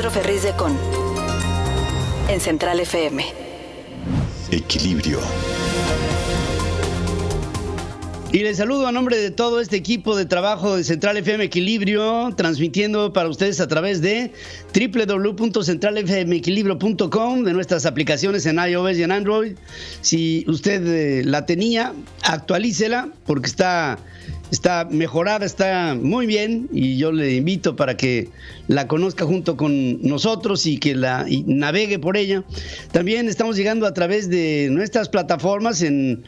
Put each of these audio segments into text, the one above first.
Pedro Ferriz de Con, en Central FM. Equilibrio. Y les saludo a nombre de todo este equipo de trabajo de Central FM Equilibrio, transmitiendo para ustedes a través de www.centralfmequilibrio.com, de nuestras aplicaciones en iOS y en Android. Si usted la tenía, actualícela porque está mejorada, está muy bien, y yo le invito para que la conozca junto con nosotros y que y navegue por ella. También estamos llegando a través de nuestras plataformas en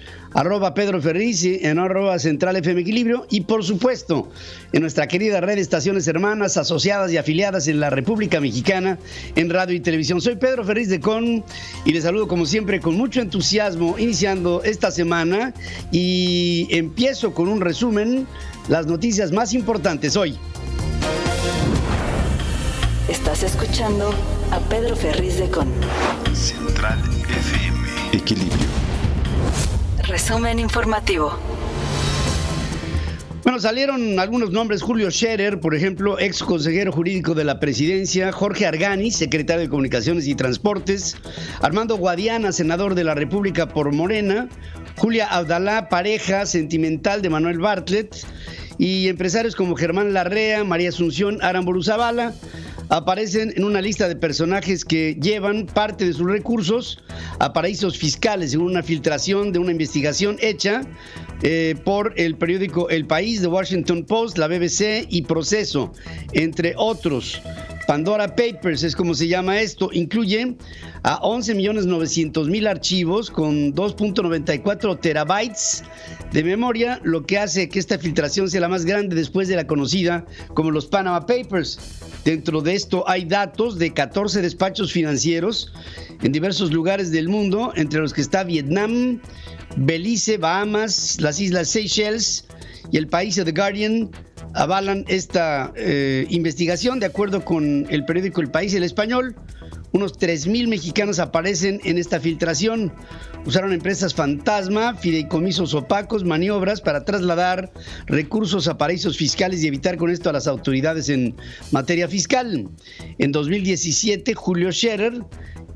@Pedro Ferriz, en @Central FM Equilibrio, y por supuesto en nuestra querida red de estaciones hermanas, asociadas y afiliadas en la República Mexicana en radio y televisión. Soy Pedro Ferriz de Con y les saludo como siempre con mucho entusiasmo, iniciando esta semana, y empiezo con un resumen, las noticias más importantes hoy. Estás escuchando a Pedro Ferriz de Con. Central FM Equilibrio. Resumen informativo. Bueno, salieron algunos nombres: Julio Scherer, por ejemplo, ex consejero jurídico de la presidencia; Jorge Arganis, secretario de Comunicaciones y Transportes; Armando Guadiana, senador de la República por Morena; Julia Abdalá, pareja sentimental de Manuel Bartlett; y empresarios como Germán Larrea, María Asunción Aramburu Zavala aparecen en una lista de personajes que llevan parte de sus recursos a paraísos fiscales, según una filtración de una investigación hecha por el periódico El País, The Washington Post, la BBC y Proceso, entre otros. Pandora Papers es como se llama esto. Incluye a 11.900.000 archivos con 2.94 terabytes de memoria, lo que hace que esta filtración sea la más grande después de la conocida como los Panama Papers. Dentro de esto hay datos de 14 despachos financieros en diversos lugares del mundo, entre los que está Vietnam, Belice, Bahamas, las Islas Seychelles y el país. The Guardian avalan esta investigación. De acuerdo con el periódico El País, El Español, unos 3,000 mexicanos aparecen en esta filtración. Usaron empresas fantasma, fideicomisos opacos, maniobras para trasladar recursos a paraísos fiscales y evitar con esto a las autoridades en materia fiscal. En 2017, Julio Scherer,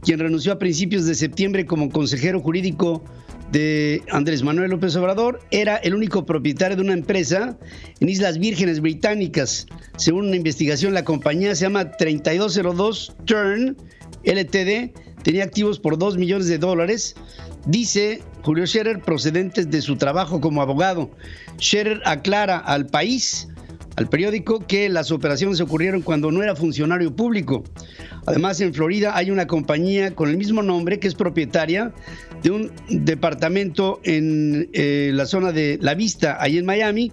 quien renunció a principios de septiembre como consejero jurídico de Andrés Manuel López Obrador, era el único propietario de una empresa en Islas Vírgenes Británicas. Según una investigación, la compañía se llama 3202 Turn Ltd, tenía activos por $2 millones, dice Julio Scherer, procedentes de su trabajo como abogado. Scherer aclara al País, al periódico, que las operaciones ocurrieron cuando no era funcionario público. Además, en Florida hay una compañía con el mismo nombre que es propietaria de un departamento en la zona de La Vista, ahí en Miami.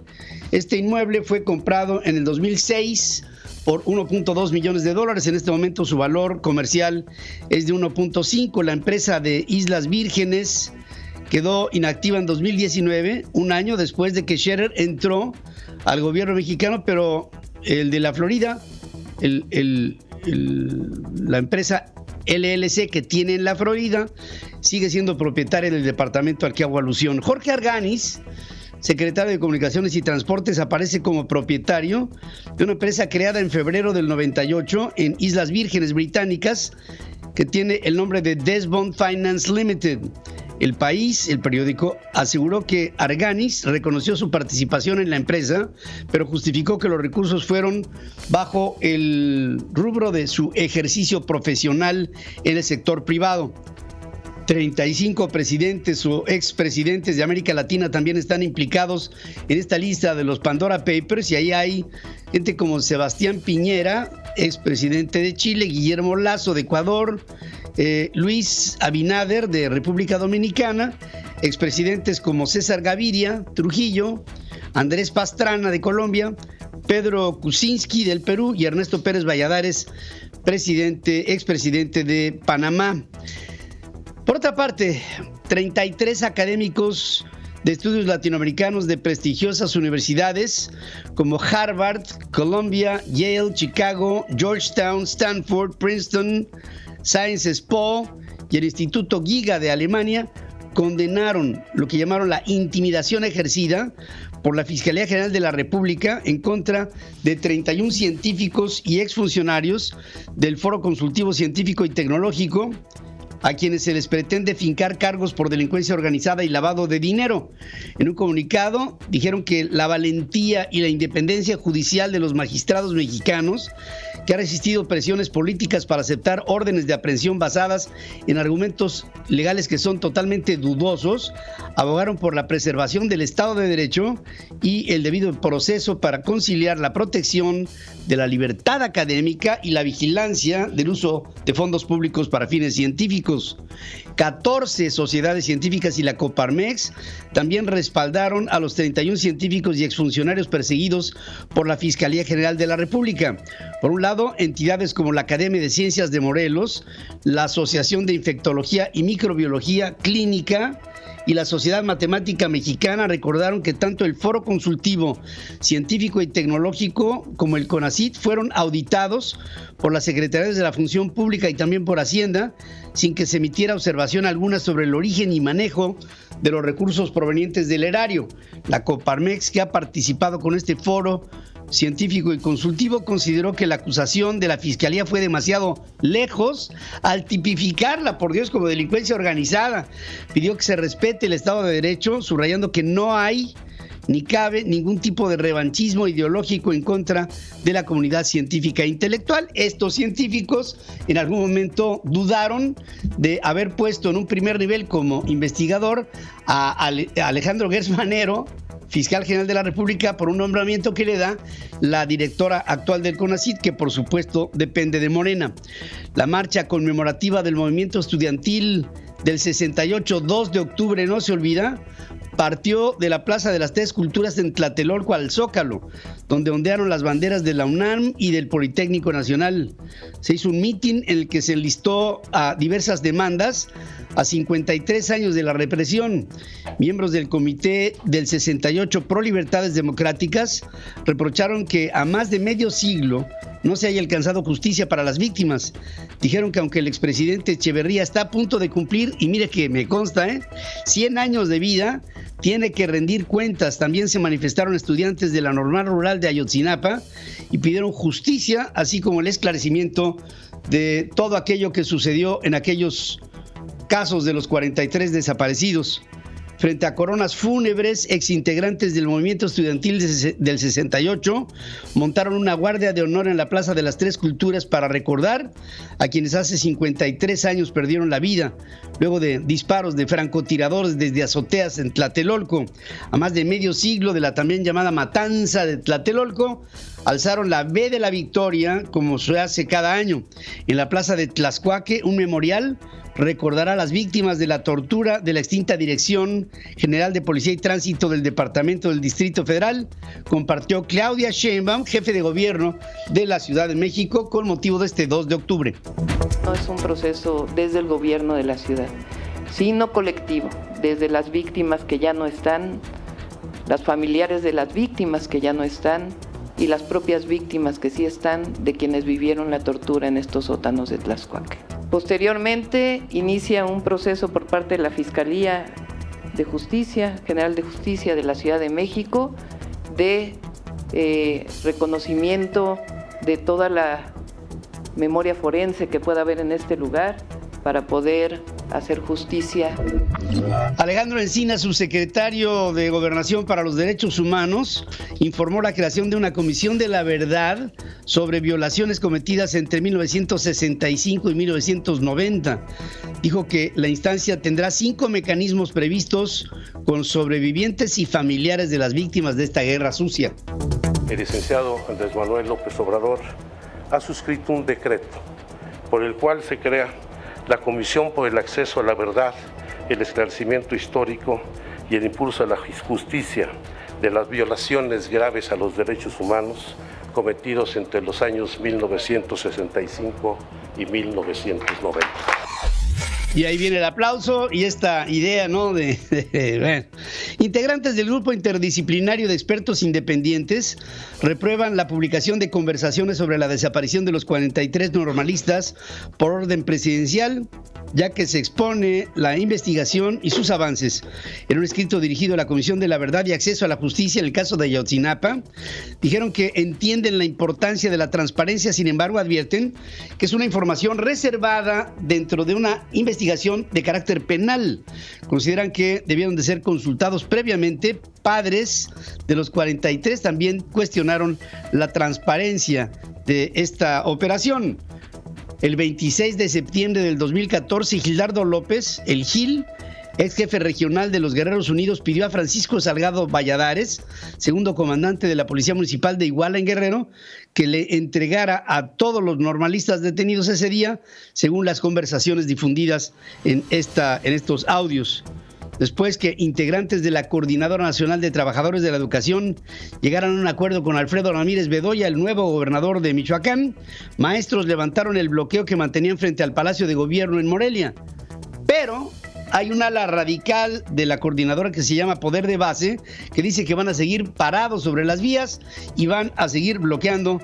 Este inmueble fue comprado en el 2006 por $1.2 millones. En este momento su valor comercial es de 1.5. La empresa de Islas Vírgenes quedó inactiva en 2019, un año después de que Scherer entró al gobierno mexicano, pero el de la Florida, la empresa LLC que tiene en la Florida, sigue siendo propietaria del departamento al que hago alusión. Jorge Arganis, secretario de Comunicaciones y Transportes, aparece como propietario de una empresa creada en febrero del 98 en Islas Vírgenes Británicas, que tiene el nombre de Desbond Finance Limited. El País, el periódico, aseguró que Arganis reconoció su participación en la empresa, pero justificó que los recursos fueron bajo el rubro de su ejercicio profesional en el sector privado. 35 presidentes o expresidentes de América Latina también están implicados en esta lista de los Pandora Papers, y ahí hay gente como Sebastián Piñera, expresidente de Chile; Guillermo Lasso, de Ecuador; Luis Abinader, de República Dominicana; expresidentes como César Gaviria, Trujillo; Andrés Pastrana, de Colombia; Pedro Kuczynski, del Perú; y Ernesto Pérez Valladares, expresidente de Panamá. Por otra parte, 33 académicos de estudios latinoamericanos de prestigiosas universidades como Harvard, Columbia, Yale, Chicago, Georgetown, Stanford, Princeton, Sciences Po y el Instituto Giga de Alemania condenaron lo que llamaron la intimidación ejercida por la Fiscalía General de la República en contra de 31 científicos y exfuncionarios del Foro Consultivo Científico y Tecnológico, a quienes se les pretende fincar cargos por delincuencia organizada y lavado de dinero. En un comunicado dijeron que la valentía y la independencia judicial de los magistrados mexicanos, que ha resistido presiones políticas para aceptar órdenes de aprehensión basadas en argumentos legales que son totalmente dudosos, abogaron por la preservación del Estado de Derecho y el debido proceso para conciliar la protección de la libertad académica y la vigilancia del uso de fondos públicos para fines científicos. 14 sociedades científicas y la Coparmex también respaldaron a los 31 científicos y exfuncionarios perseguidos por la Fiscalía General de la República. Por un lado, entidades como la Academia de Ciencias de Morelos, la Asociación de Infectología y Microbiología Clínica y la Sociedad Matemática Mexicana recordaron que tanto el Foro Consultivo Científico y Tecnológico como el CONACYT fueron auditados por las Secretarías de la Función Pública y también por Hacienda, sin que se emitiera observación alguna sobre el origen y manejo de los recursos provenientes del erario. La Coparmex, que ha participado con este foro científico y consultivo, consideró que la acusación de la Fiscalía fue demasiado lejos al tipificarla, por Dios, como delincuencia organizada. Pidió que se respete el Estado de Derecho, subrayando que no hay ni cabe ningún tipo de revanchismo ideológico en contra de la comunidad científica e intelectual. Estos científicos en algún momento dudaron de haber puesto en un primer nivel como investigador a Alejandro Gertz Manero, fiscal general de la República, por un nombramiento que le da la directora actual del CONACYT, que por supuesto depende de Morena. La marcha conmemorativa del movimiento estudiantil del 68, 2 de octubre, no se olvida, partió de la Plaza de las Tres Culturas en Tlatelolco al Zócalo, donde ondearon las banderas de la UNAM y del Politécnico Nacional. Se hizo un mitin en el que se enlistó a diversas demandas a 53 años de la represión. Miembros del Comité del 68 Pro Libertades Democráticas reprocharon que a más de medio siglo no se haya alcanzado justicia para las víctimas. Dijeron que aunque el expresidente Echeverría está a punto de cumplir, y mire que me consta, 100 años de vida, tiene que rendir cuentas. También se manifestaron estudiantes de la Normal Rural de Ayotzinapa y pidieron justicia, así como el esclarecimiento de todo aquello que sucedió en aquellos casos de los 43 desaparecidos. Frente a coronas fúnebres, exintegrantes del movimiento estudiantil del 68 montaron una guardia de honor en la Plaza de las Tres Culturas para recordar a quienes hace 53 años perdieron la vida luego de disparos de francotiradores desde azoteas en Tlatelolco. A más de medio siglo de la también llamada matanza de Tlatelolco, alzaron la V de la Victoria, como se hace cada año. En la Plaza de Tlaxcuaque, un memorial recordará a las víctimas de la tortura de la extinta Dirección General de Policía y Tránsito del Departamento del Distrito Federal, compartió Claudia Sheinbaum, jefe de gobierno de la Ciudad de México, con motivo de este 2 de octubre. No es un proceso desde el gobierno de la ciudad, sino colectivo, desde las víctimas que ya no están, las familiares de las víctimas que ya no están y las propias víctimas que sí están de quienes vivieron la tortura en estos sótanos de Tlaxcuaque. Posteriormente inicia un proceso por parte de la Fiscalía de Justicia, General de Justicia de la Ciudad de México, de reconocimiento de toda la memoria forense que pueda haber en este lugar para poder hacer justicia. Alejandro Encinas, subsecretario de Gobernación para los Derechos Humanos, informó la creación de una comisión de la verdad sobre violaciones cometidas entre 1965 y 1990. Dijo que la instancia tendrá 5 mecanismos previstos con sobrevivientes y familiares de las víctimas de esta guerra sucia. El licenciado Andrés Manuel López Obrador ha suscrito un decreto por el cual se crea la Comisión por el Acceso a la Verdad, el Esclarecimiento Histórico y el Impulso a la Justicia de las violaciones graves a los derechos humanos cometidos entre los años 1965 y 1990. Y ahí viene el aplauso y esta idea, ¿no? Integrantes del grupo interdisciplinario de expertos independientes reprueban la publicación de conversaciones sobre la desaparición de los 43 normalistas por orden presidencial. ya que se expone la investigación y sus avances. En un escrito dirigido a la Comisión de la Verdad y Acceso a la Justicia en el caso de Ayotzinapa, dijeron que entienden la importancia de la transparencia, sin embargo advierten que es una información reservada dentro de una investigación de carácter penal. Consideran que debieron de ser consultados previamente. Padres de los 43 también cuestionaron la transparencia de esta operación. El 26 de septiembre del 2014, Gildardo López, el Gil, ex jefe regional de los Guerreros Unidos, pidió a Francisco Salgado Valladares, segundo comandante de la Policía Municipal de Iguala en Guerrero, que le entregara a todos los normalistas detenidos ese día, según las conversaciones difundidas en estos audios. Después que integrantes de la Coordinadora Nacional de Trabajadores de la Educación llegaran a un acuerdo con Alfredo Ramírez Bedoya, el nuevo gobernador de Michoacán, maestros levantaron el bloqueo que mantenían frente al Palacio de Gobierno en Morelia. Pero hay un ala radical de la coordinadora que se llama Poder de Base, que dice que van a seguir parados sobre las vías y van a seguir bloqueando,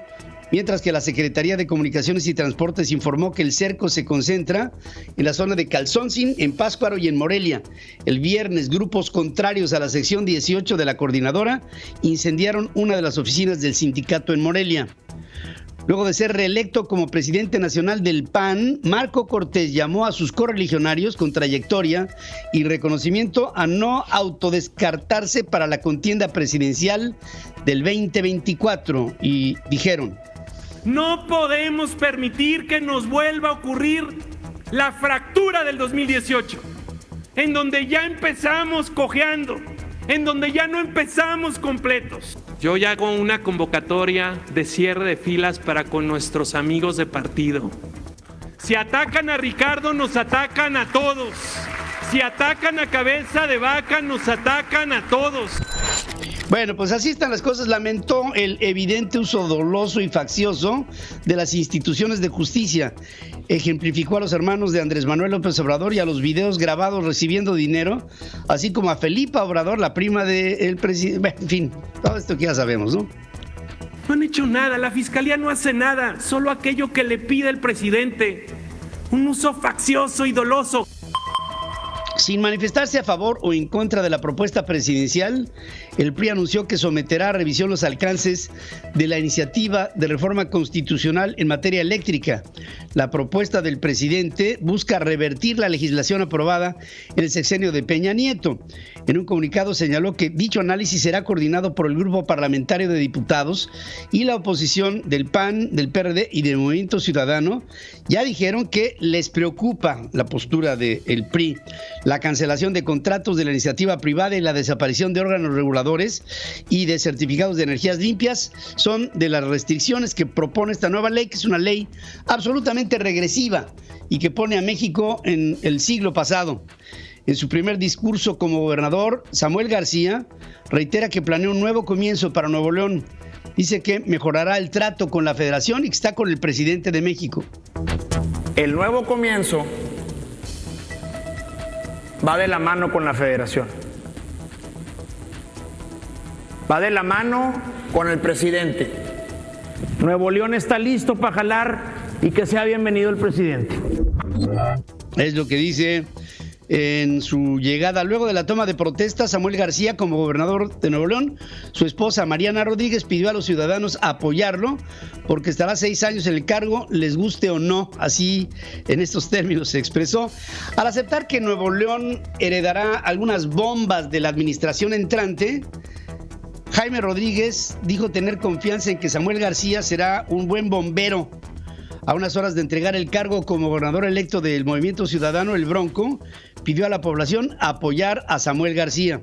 mientras que la Secretaría de Comunicaciones y Transportes informó que el cerco se concentra en la zona de Calzoncin, en Pátzcuaro y en Morelia. El viernes, grupos contrarios a la sección 18 de la coordinadora incendiaron una de las oficinas del sindicato en Morelia. Luego de ser reelecto como presidente nacional del PAN, Marco Cortés llamó a sus correligionarios con trayectoria y reconocimiento a no autodescartarse para la contienda presidencial del 2024 y dijeron: no podemos permitir que nos vuelva a ocurrir la fractura del 2018, en donde ya empezamos cojeando, en donde ya no empezamos completos. Yo ya hago una convocatoria de cierre de filas para con nuestros amigos de partido. Si atacan a Ricardo, nos atacan a todos. Si atacan a Cabeza de Vaca, nos atacan a todos. Bueno, pues así están las cosas. Lamentó el evidente uso doloso y faccioso de las instituciones de justicia. Ejemplificó a los hermanos de Andrés Manuel López Obrador y a los videos grabados recibiendo dinero, así como a Felipa Obrador, la prima del presidente. En fin, todo esto que ya sabemos, ¿no? No han hecho nada, la fiscalía no hace nada, solo aquello que le pide el presidente. Un uso faccioso y doloso. Sin manifestarse a favor o en contra de la propuesta presidencial, el PRI anunció que someterá a revisión los alcances de la iniciativa de reforma constitucional en materia eléctrica. La propuesta del presidente busca revertir la legislación aprobada en el sexenio de Peña Nieto. En un comunicado señaló que dicho análisis será coordinado por el grupo parlamentario de diputados y la oposición del PAN, del PRD y del Movimiento Ciudadano. Ya dijeron que les preocupa la postura del PRI. La cancelación de contratos de la iniciativa privada y la desaparición de órganos reguladores y de certificados de energías limpias son de las restricciones que propone esta nueva ley, que es una ley absolutamente regresiva y que pone a México en el siglo pasado. En su primer discurso como gobernador, Samuel García reitera que planea un nuevo comienzo para Nuevo León. Dice que mejorará el trato con la Federación y que está con el presidente de México. El nuevo comienzo va de la mano con la Federación. Va de la mano con el presidente. Nuevo León está listo para jalar y que sea bienvenido el presidente. Es lo que dice en su llegada. Luego de la toma de protesta, Samuel García, como gobernador de Nuevo León, su esposa Mariana Rodríguez pidió a los ciudadanos apoyarlo porque estará 6 años en el cargo, les guste o no. Así, en estos términos se expresó. Al aceptar que Nuevo León heredará algunas bombas de la administración entrante, Jaime Rodríguez dijo tener confianza en que Samuel García será un buen bombero. A unas horas de entregar el cargo como gobernador electo del Movimiento Ciudadano, el Bronco pidió a la población apoyar a Samuel García.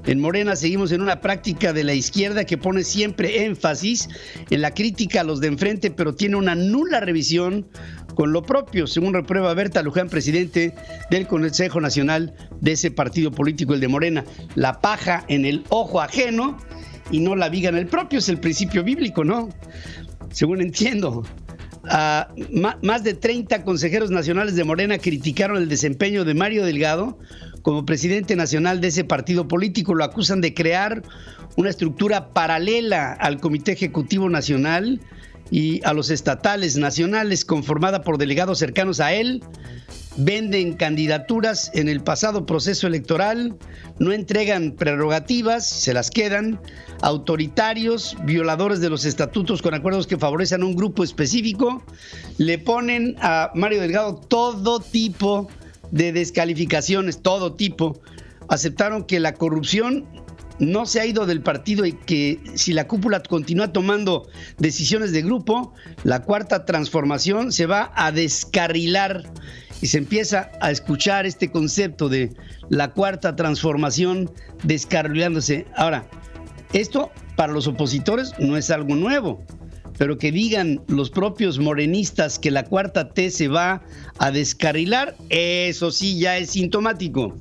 En Morena seguimos en una práctica de la izquierda que pone siempre énfasis en la crítica a los de enfrente, pero tiene una nula revisión con lo propio, según reprueba Berta Luján, presidente del Consejo Nacional de ese partido político, el de Morena. La paja en el ojo ajeno y no la viga en el propio, es el principio bíblico, ¿no? Según entiendo. Más de 30 consejeros nacionales de Morena criticaron el desempeño de Mario Delgado como presidente nacional de ese partido político. Lo acusan de crear una estructura paralela al Comité Ejecutivo Nacional y a los estatales nacionales, conformada por delegados cercanos a él, venden candidaturas en el pasado proceso electoral, no entregan prerrogativas, se las quedan, autoritarios, violadores de los estatutos con acuerdos que favorecen a un grupo específico, le ponen a Mario Delgado todo tipo de descalificaciones, todo tipo. Aceptaron que la corrupción no se ha ido del partido y que si la cúpula continúa tomando decisiones de grupo, la Cuarta Transformación se va a descarrilar y se empieza a escuchar este concepto de la Cuarta Transformación descarrilándose. Ahora, esto para los opositores no es algo nuevo, pero que digan los propios morenistas que la Cuarta T se va a descarrilar, eso sí ya es sintomático.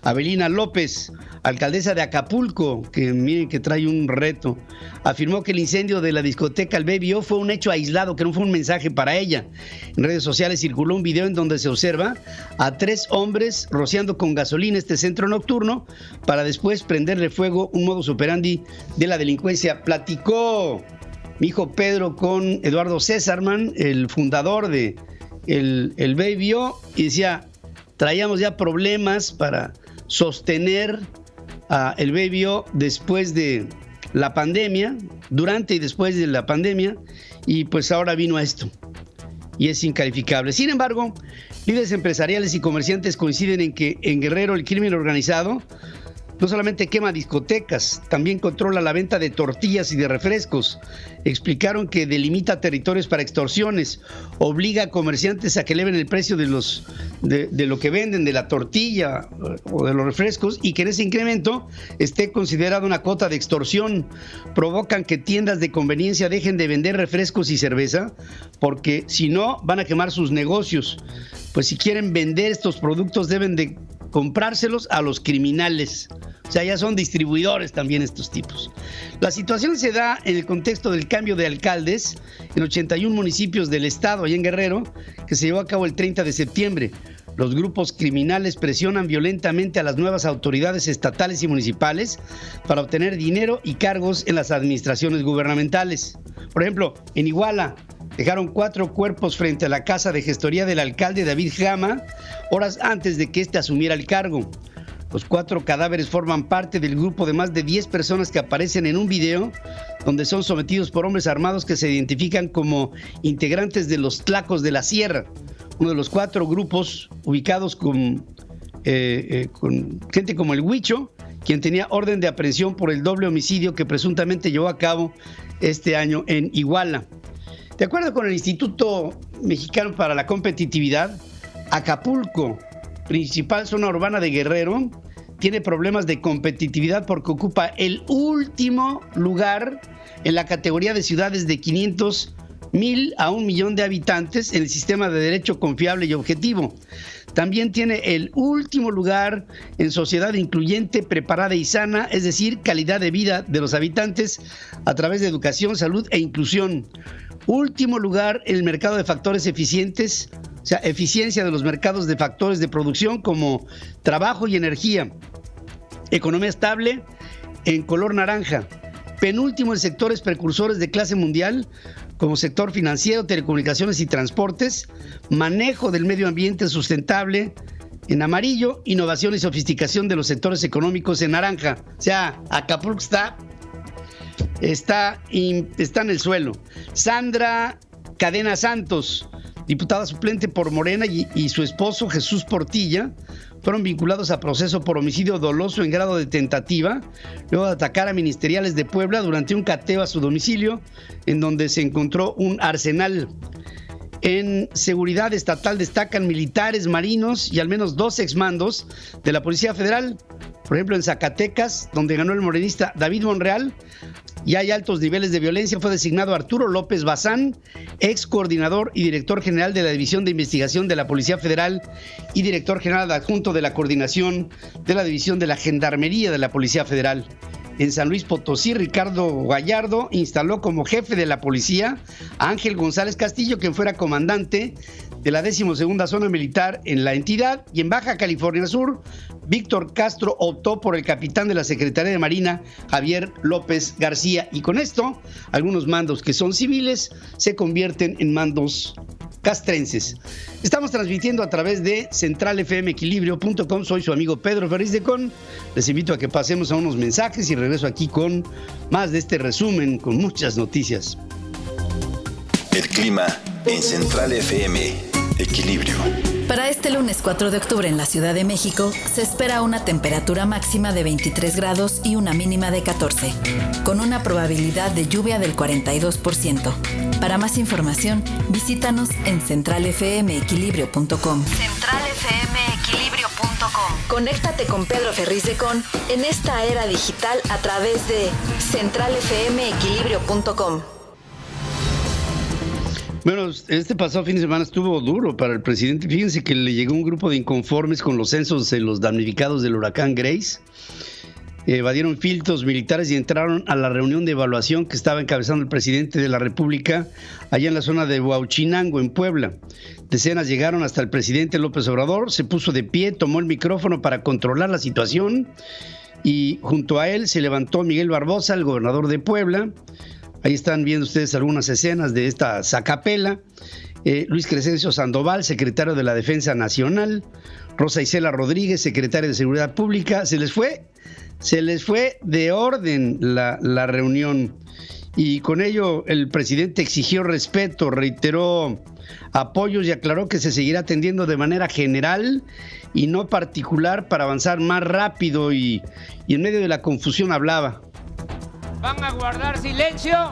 Avelina López, alcaldesa de Acapulco, que miren que trae un reto, afirmó que el incendio de la discoteca El Baby O fue un hecho aislado, que no fue un mensaje para ella. En redes sociales circuló un video en donde se observa a 3 hombres rociando con gasolina este centro nocturno para después prenderle fuego, un modus operandi de la delincuencia. Platicó mi hijo Pedro con Eduardo Césarman, el fundador de el Baby O, y decía, traíamos ya problemas para sostener a el Baby O después de la pandemia, durante y después de la pandemia, y pues ahora vino a esto, y es incalificable. Sin embargo, líderes empresariales y comerciantes coinciden en que en Guerrero el crimen organizado no solamente quema discotecas, también controla la venta de tortillas y de refrescos. Explicaron que delimita territorios para extorsiones, obliga a comerciantes a que eleven el precio de lo que venden, de la tortilla o de los refrescos, y que en ese incremento esté considerada una cuota de extorsión. Provocan que tiendas de conveniencia dejen de vender refrescos y cerveza, porque si no van a quemar sus negocios. Pues si quieren vender estos productos deben de comprárselos a los criminales. O sea, ya son distribuidores también estos tipos. La situación se da en el contexto del cambio de alcaldes en 81 municipios del estado, allá en Guerrero, que se llevó a cabo el 30 de septiembre. Los grupos criminales presionan violentamente a las nuevas autoridades estatales y municipales para obtener dinero y cargos en las administraciones gubernamentales. Por ejemplo, en Iguala dejaron 4 cuerpos frente a la casa de gestoría del alcalde David Gama, horas antes de que éste asumiera el cargo. Los 4 cadáveres forman parte del grupo de más de 10 personas que aparecen en un video donde son sometidos por hombres armados que se identifican como integrantes de los Tlacos de la Sierra, uno de los 4 grupos ubicados con gente como el Huicho, quien tenía orden de aprehensión por el doble homicidio que presuntamente llevó a cabo este año en Iguala. De acuerdo con el Instituto Mexicano para la Competitividad, Acapulco, principal zona urbana de Guerrero, tiene problemas de competitividad porque ocupa el último lugar en la categoría de ciudades de 500,000 a 1 millón de habitantes en el sistema de derecho confiable y objetivo. También tiene el último lugar en sociedad incluyente, preparada y sana, es decir, calidad de vida de los habitantes a través de educación, salud e inclusión. Último lugar en el mercado de factores eficientes, o sea, eficiencia de los mercados de factores de producción como trabajo y energía. Economía estable en color naranja. Penúltimo en sectores precursores de clase mundial como sector financiero, telecomunicaciones y transportes. Manejo del medio ambiente sustentable en amarillo. Innovación y sofisticación de los sectores económicos en naranja. O sea, Acapulco está en el suelo. Sandra Cadena Santos, diputada suplente por Morena, y su esposo Jesús Portilla fueron vinculados a proceso por homicidio doloso en grado de tentativa, luego de atacar a ministeriales de Puebla durante un cateo a su domicilio, en donde se encontró un arsenal. En seguridad estatal destacan militares, marinos y al menos 2 exmandos de la Policía Federal. Por ejemplo, en Zacatecas, donde ganó el morenista David Monreal, y hay altos niveles de violencia, fue designado Arturo López Bazán, ex coordinador y director general de la División de Investigación de la Policía Federal y director general adjunto de la Coordinación de la División de la Gendarmería de la Policía Federal. En San Luis Potosí, Ricardo Gallardo instaló como jefe de la policía a Ángel González Castillo, quien fuera comandante de la 12ª Zona Militar en la entidad. Y en Baja California Sur, Víctor Castro optó por el capitán de la Secretaría de Marina, Javier López García. Y con esto, algunos mandos que son civiles se convierten en mandos castrenses. Estamos transmitiendo a través de centralfmequilibrio.com. Soy su amigo Pedro Ferriz de Con. Les invito a que pasemos a unos mensajes y regreso aquí con más de este resumen con muchas noticias. El clima en Central FM Equilibrio. Para este lunes 4 de octubre en la Ciudad de México se espera una temperatura máxima de 23 grados y una mínima de 14, con una probabilidad de lluvia del 42%. Para más información, visítanos en centralfmequilibrio.com. centralfmequilibrio.com. Conéctate con Pedro Ferriz de Con en esta era digital a través de centralfmequilibrio.com. Bueno, este pasado fin de semana estuvo duro para el presidente. Fíjense que le llegó un grupo de inconformes con los censos de los damnificados del huracán Grace. Evadieron filtros militares y entraron a la reunión de evaluación que estaba encabezando el presidente de la República allá en la zona de Huauchinango, en Puebla. Decenas llegaron hasta el presidente López Obrador, se puso de pie, tomó el micrófono para controlar la situación y junto a él se levantó Miguel Barbosa, el gobernador de Puebla. Ahí están viendo ustedes algunas escenas de esta sacapela. Luis Crescencio Sandoval, secretario de la Defensa Nacional. Rosa Isela Rodríguez, secretaria de Seguridad Pública. Se les fue de orden la reunión. Y con ello el presidente exigió respeto, reiteró apoyos y aclaró que se seguirá atendiendo de manera general y no particular para avanzar más rápido. Y en medio de la confusión hablaba. ¿Van a guardar silencio?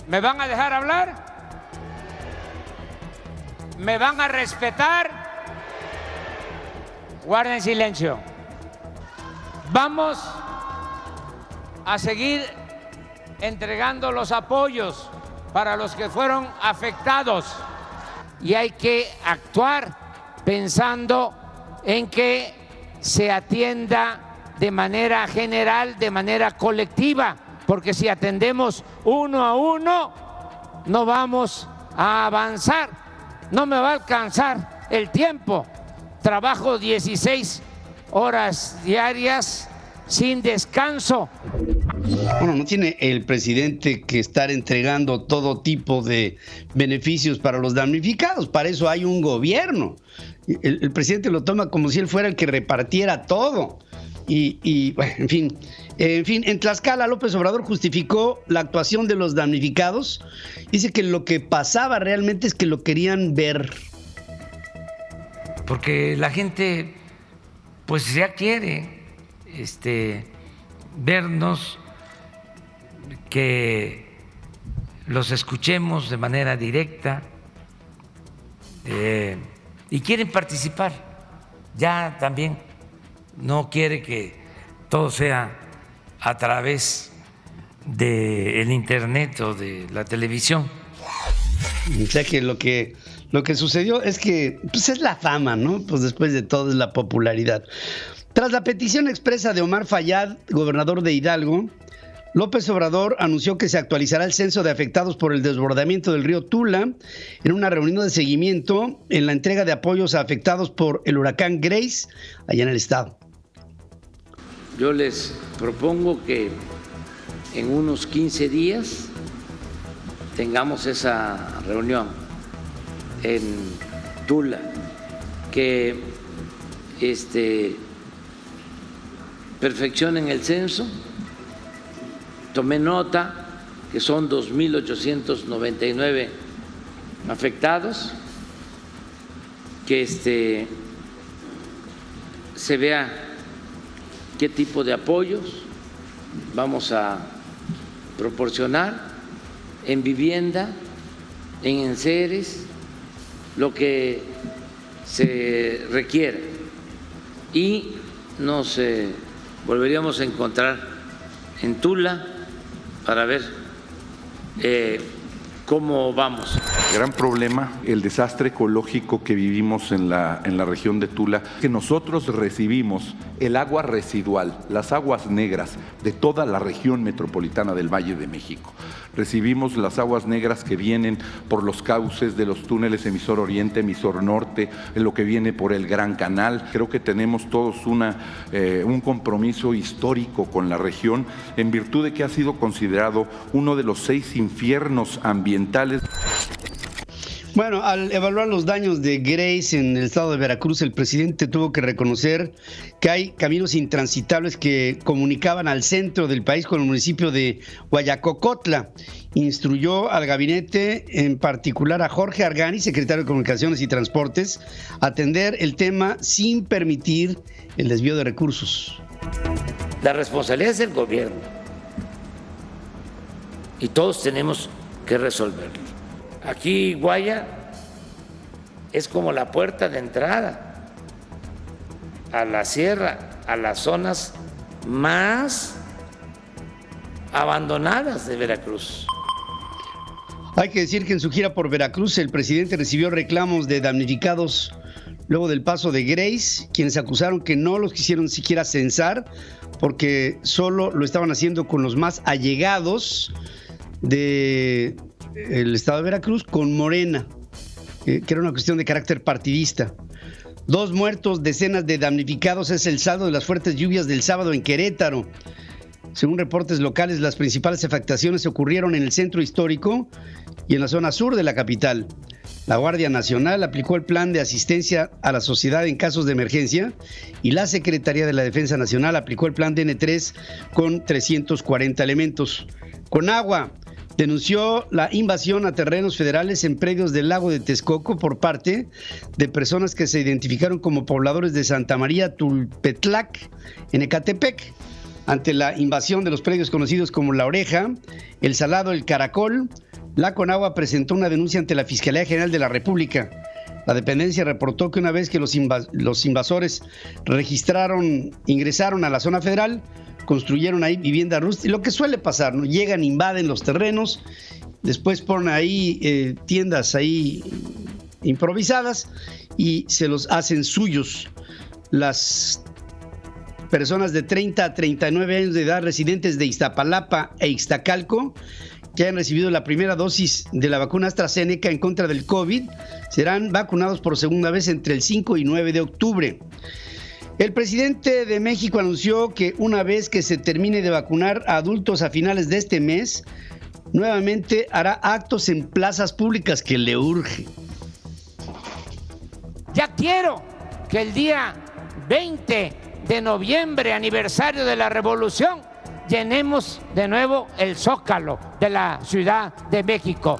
¿Me van a dejar hablar? ¿Me van a respetar? Guarden silencio. Vamos a seguir entregando los apoyos para los que fueron afectados y hay que actuar pensando en que se atienda de manera general, de manera colectiva, porque si atendemos uno a uno, no vamos a avanzar, no me va a alcanzar el tiempo. Trabajo 16 horas diarias sin descanso. Bueno, no tiene el presidente que estar entregando todo tipo de beneficios para los damnificados, para eso hay un gobierno. El presidente lo toma como si él fuera el que repartiera todo. Y bueno, en fin, en Tlaxcala López Obrador justificó la actuación de los damnificados. Dice que lo que pasaba realmente es que lo querían ver. Porque la gente pues ya quiere vernos, que los escuchemos de manera directa y quieren participar. Ya también no quiere que todo sea a través del internet o de la televisión. O sea que lo que sucedió es que pues es la fama, ¿no? Pues después de todo es la popularidad. Tras la petición expresa de Omar Fayad, gobernador de Hidalgo, López Obrador anunció que se actualizará el censo de afectados por el desbordamiento del río Tula en una reunión de seguimiento en la entrega de apoyos a afectados por el huracán Grace allá en el estado. Yo les propongo que en unos 15 días tengamos esa reunión en Tula, que perfeccionen el censo. Tomé nota que son 2.899 afectados, que se vea qué tipo de apoyos vamos a proporcionar en vivienda, en enseres, lo que se requiera. Y nos volveríamos a encontrar en Tula para ver cómo vamos. Gran problema, el desastre ecológico que vivimos en la región de Tula, que nosotros recibimos el agua residual, las aguas negras de toda la región metropolitana del Valle de México. Recibimos las aguas negras que vienen por los cauces de los túneles emisor oriente, emisor norte, lo que viene por el Gran Canal. Creo que tenemos todos un compromiso histórico con la región en virtud de que ha sido considerado uno de los 6 infiernos ambientales. Bueno, al evaluar los daños de Grace en el estado de Veracruz, el presidente tuvo que reconocer que hay caminos intransitables que comunicaban al centro del país con el municipio de Guayacocotla. Instruyó al gabinete, en particular a Jorge Argani, secretario de Comunicaciones y Transportes, a atender el tema sin permitir el desvío de recursos. La responsabilidad es del gobierno y todos tenemos que resolverlo. Aquí Guaya es como la puerta de entrada a la sierra, a las zonas más abandonadas de Veracruz. Hay que decir que en su gira por Veracruz el presidente recibió reclamos de damnificados luego del paso de Grace, quienes acusaron que no los quisieron siquiera censar porque solo lo estaban haciendo con los más allegados del estado de Veracruz con Morena, que era una cuestión de carácter partidista. 2 muertos, decenas de damnificados es el saldo de las fuertes lluvias del sábado en Querétaro. Según reportes locales, las principales afectaciones ocurrieron en el centro histórico y en la zona sur de la capital. La Guardia Nacional aplicó el plan de asistencia a la sociedad en casos de emergencia y la Secretaría de la Defensa Nacional aplicó el plan DN3 con 340 elementos. Conagua denunció la invasión a terrenos federales en predios del lago de Texcoco por parte de personas que se identificaron como pobladores de Santa María Tulpetlac, en Ecatepec. Ante la invasión de los predios conocidos como La Oreja, El Salado, El Caracol, la Conagua presentó una denuncia ante la Fiscalía General de la República. La dependencia reportó que una vez que los invasores ingresaron a la zona federal, construyeron ahí viviendas rústicas, lo que suele pasar, ¿no? Llegan, invaden los terrenos, después ponen ahí tiendas ahí improvisadas y se los hacen suyos. Las personas de 30 a 39 años de edad residentes de Iztapalapa e Ixtacalco que han recibido la primera dosis de la vacuna AstraZeneca en contra del COVID serán vacunados por segunda vez entre el 5 y 9 de octubre. El presidente de México anunció que una vez que se termine de vacunar a adultos a finales de este mes, nuevamente hará actos en plazas públicas que le urge. Ya quiero que el día 20 de noviembre, aniversario de la Revolución, llenemos de nuevo el Zócalo de la Ciudad de México.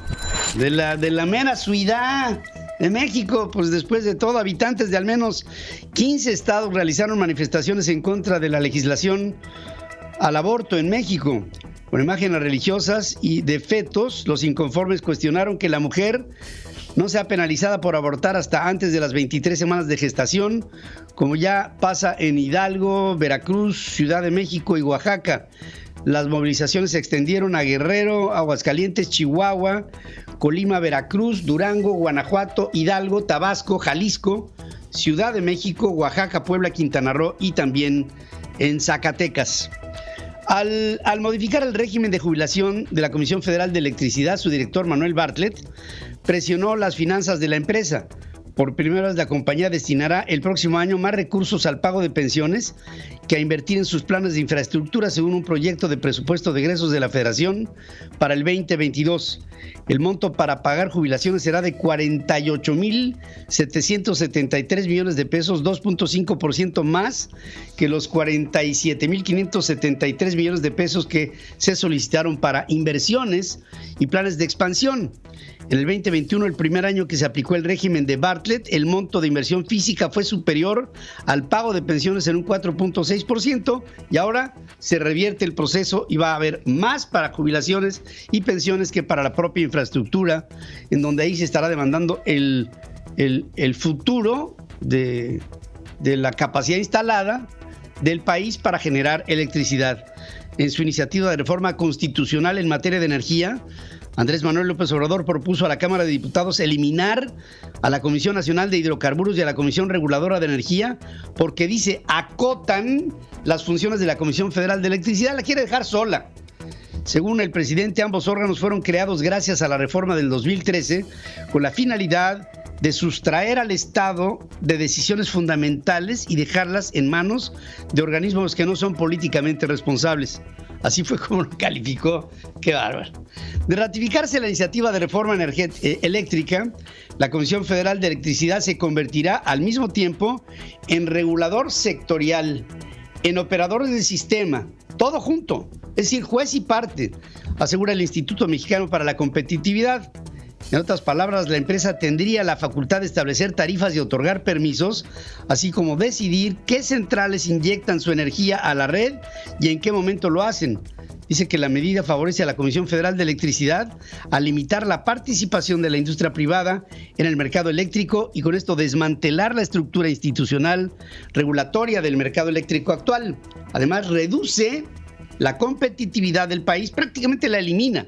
De la mera ciudad de México, pues después de todo, habitantes de al menos 15 estados realizaron manifestaciones en contra de la legislación al aborto en México. Con imágenes religiosas y de fetos, los inconformes cuestionaron que la mujer no sea penalizada por abortar hasta antes de las 23 semanas de gestación, como ya pasa en Hidalgo, Veracruz, Ciudad de México y Oaxaca. Las movilizaciones se extendieron a Guerrero, Aguascalientes, Chihuahua, Colima, Veracruz, Durango, Guanajuato, Hidalgo, Tabasco, Jalisco, Ciudad de México, Oaxaca, Puebla, Quintana Roo y también en Zacatecas. Al modificar el régimen de jubilación de la Comisión Federal de Electricidad, su director Manuel Bartlett presionó las finanzas de la empresa. Por primera vez la compañía destinará el próximo año más recursos al pago de pensiones que a invertir en sus planes de infraestructura según un proyecto de presupuesto de egresos de la Federación para el 2022. El monto para pagar jubilaciones será de 48,773 millones de pesos, 2.5% más que los 47,573 millones de pesos que se solicitaron para inversiones y planes de expansión. En el 2021, el primer año que se aplicó el régimen de Bartlett, el monto de inversión física fue superior al pago de pensiones en un 4.6% y ahora se revierte el proceso y va a haber más para jubilaciones y pensiones que para la propia infraestructura, en donde ahí se estará demandando el futuro de la capacidad instalada del país para generar electricidad. en su iniciativa de reforma constitucional en materia de energía, Andrés Manuel López Obrador propuso a la Cámara de Diputados eliminar a la Comisión Nacional de Hidrocarburos y a la Comisión Reguladora de Energía porque, dice, acotan las funciones de la Comisión Federal de Electricidad, la quiere dejar sola. Según el presidente, ambos órganos fueron creados gracias a la reforma del 2013 con la finalidad de sustraer al Estado de decisiones fundamentales y dejarlas en manos de organismos que no son políticamente responsables. Así fue como lo calificó. ¡Qué bárbaro! De ratificarse la iniciativa de reforma eléctrica, la Comisión Federal de Electricidad se convertirá al mismo tiempo en regulador sectorial, en operador del sistema, todo junto, es decir, juez y parte, asegura el Instituto Mexicano para la Competitividad. En otras palabras, la empresa tendría la facultad de establecer tarifas y otorgar permisos, así como decidir qué centrales inyectan su energía a la red y en qué momento lo hacen. Dice que la medida favorece a la Comisión Federal de Electricidad a limitar la participación de la industria privada en el mercado eléctrico y con esto desmantelar la estructura institucional regulatoria del mercado eléctrico actual. Además, reduce la competitividad del país, prácticamente la elimina.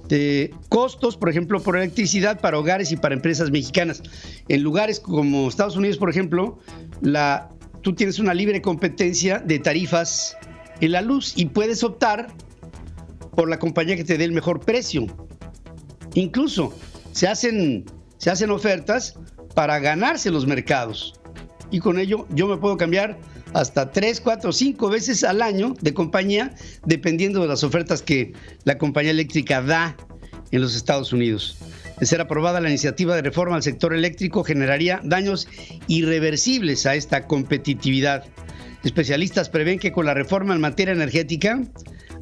De costos, por ejemplo, por electricidad para hogares y para empresas mexicanas. En lugares como Estados Unidos, por ejemplo, tú tienes una libre competencia de tarifas en la luz y puedes optar por la compañía que te dé el mejor precio. Incluso se hacen ofertas para ganarse los mercados. Y con ello yo me puedo cambiar hasta 3, 4, 5 veces al año de compañía, dependiendo de las ofertas que la compañía eléctrica da en los Estados Unidos. De ser aprobada la iniciativa de reforma al sector eléctrico, generaría daños irreversibles a esta competitividad. Especialistas prevén que con la reforma en materia energética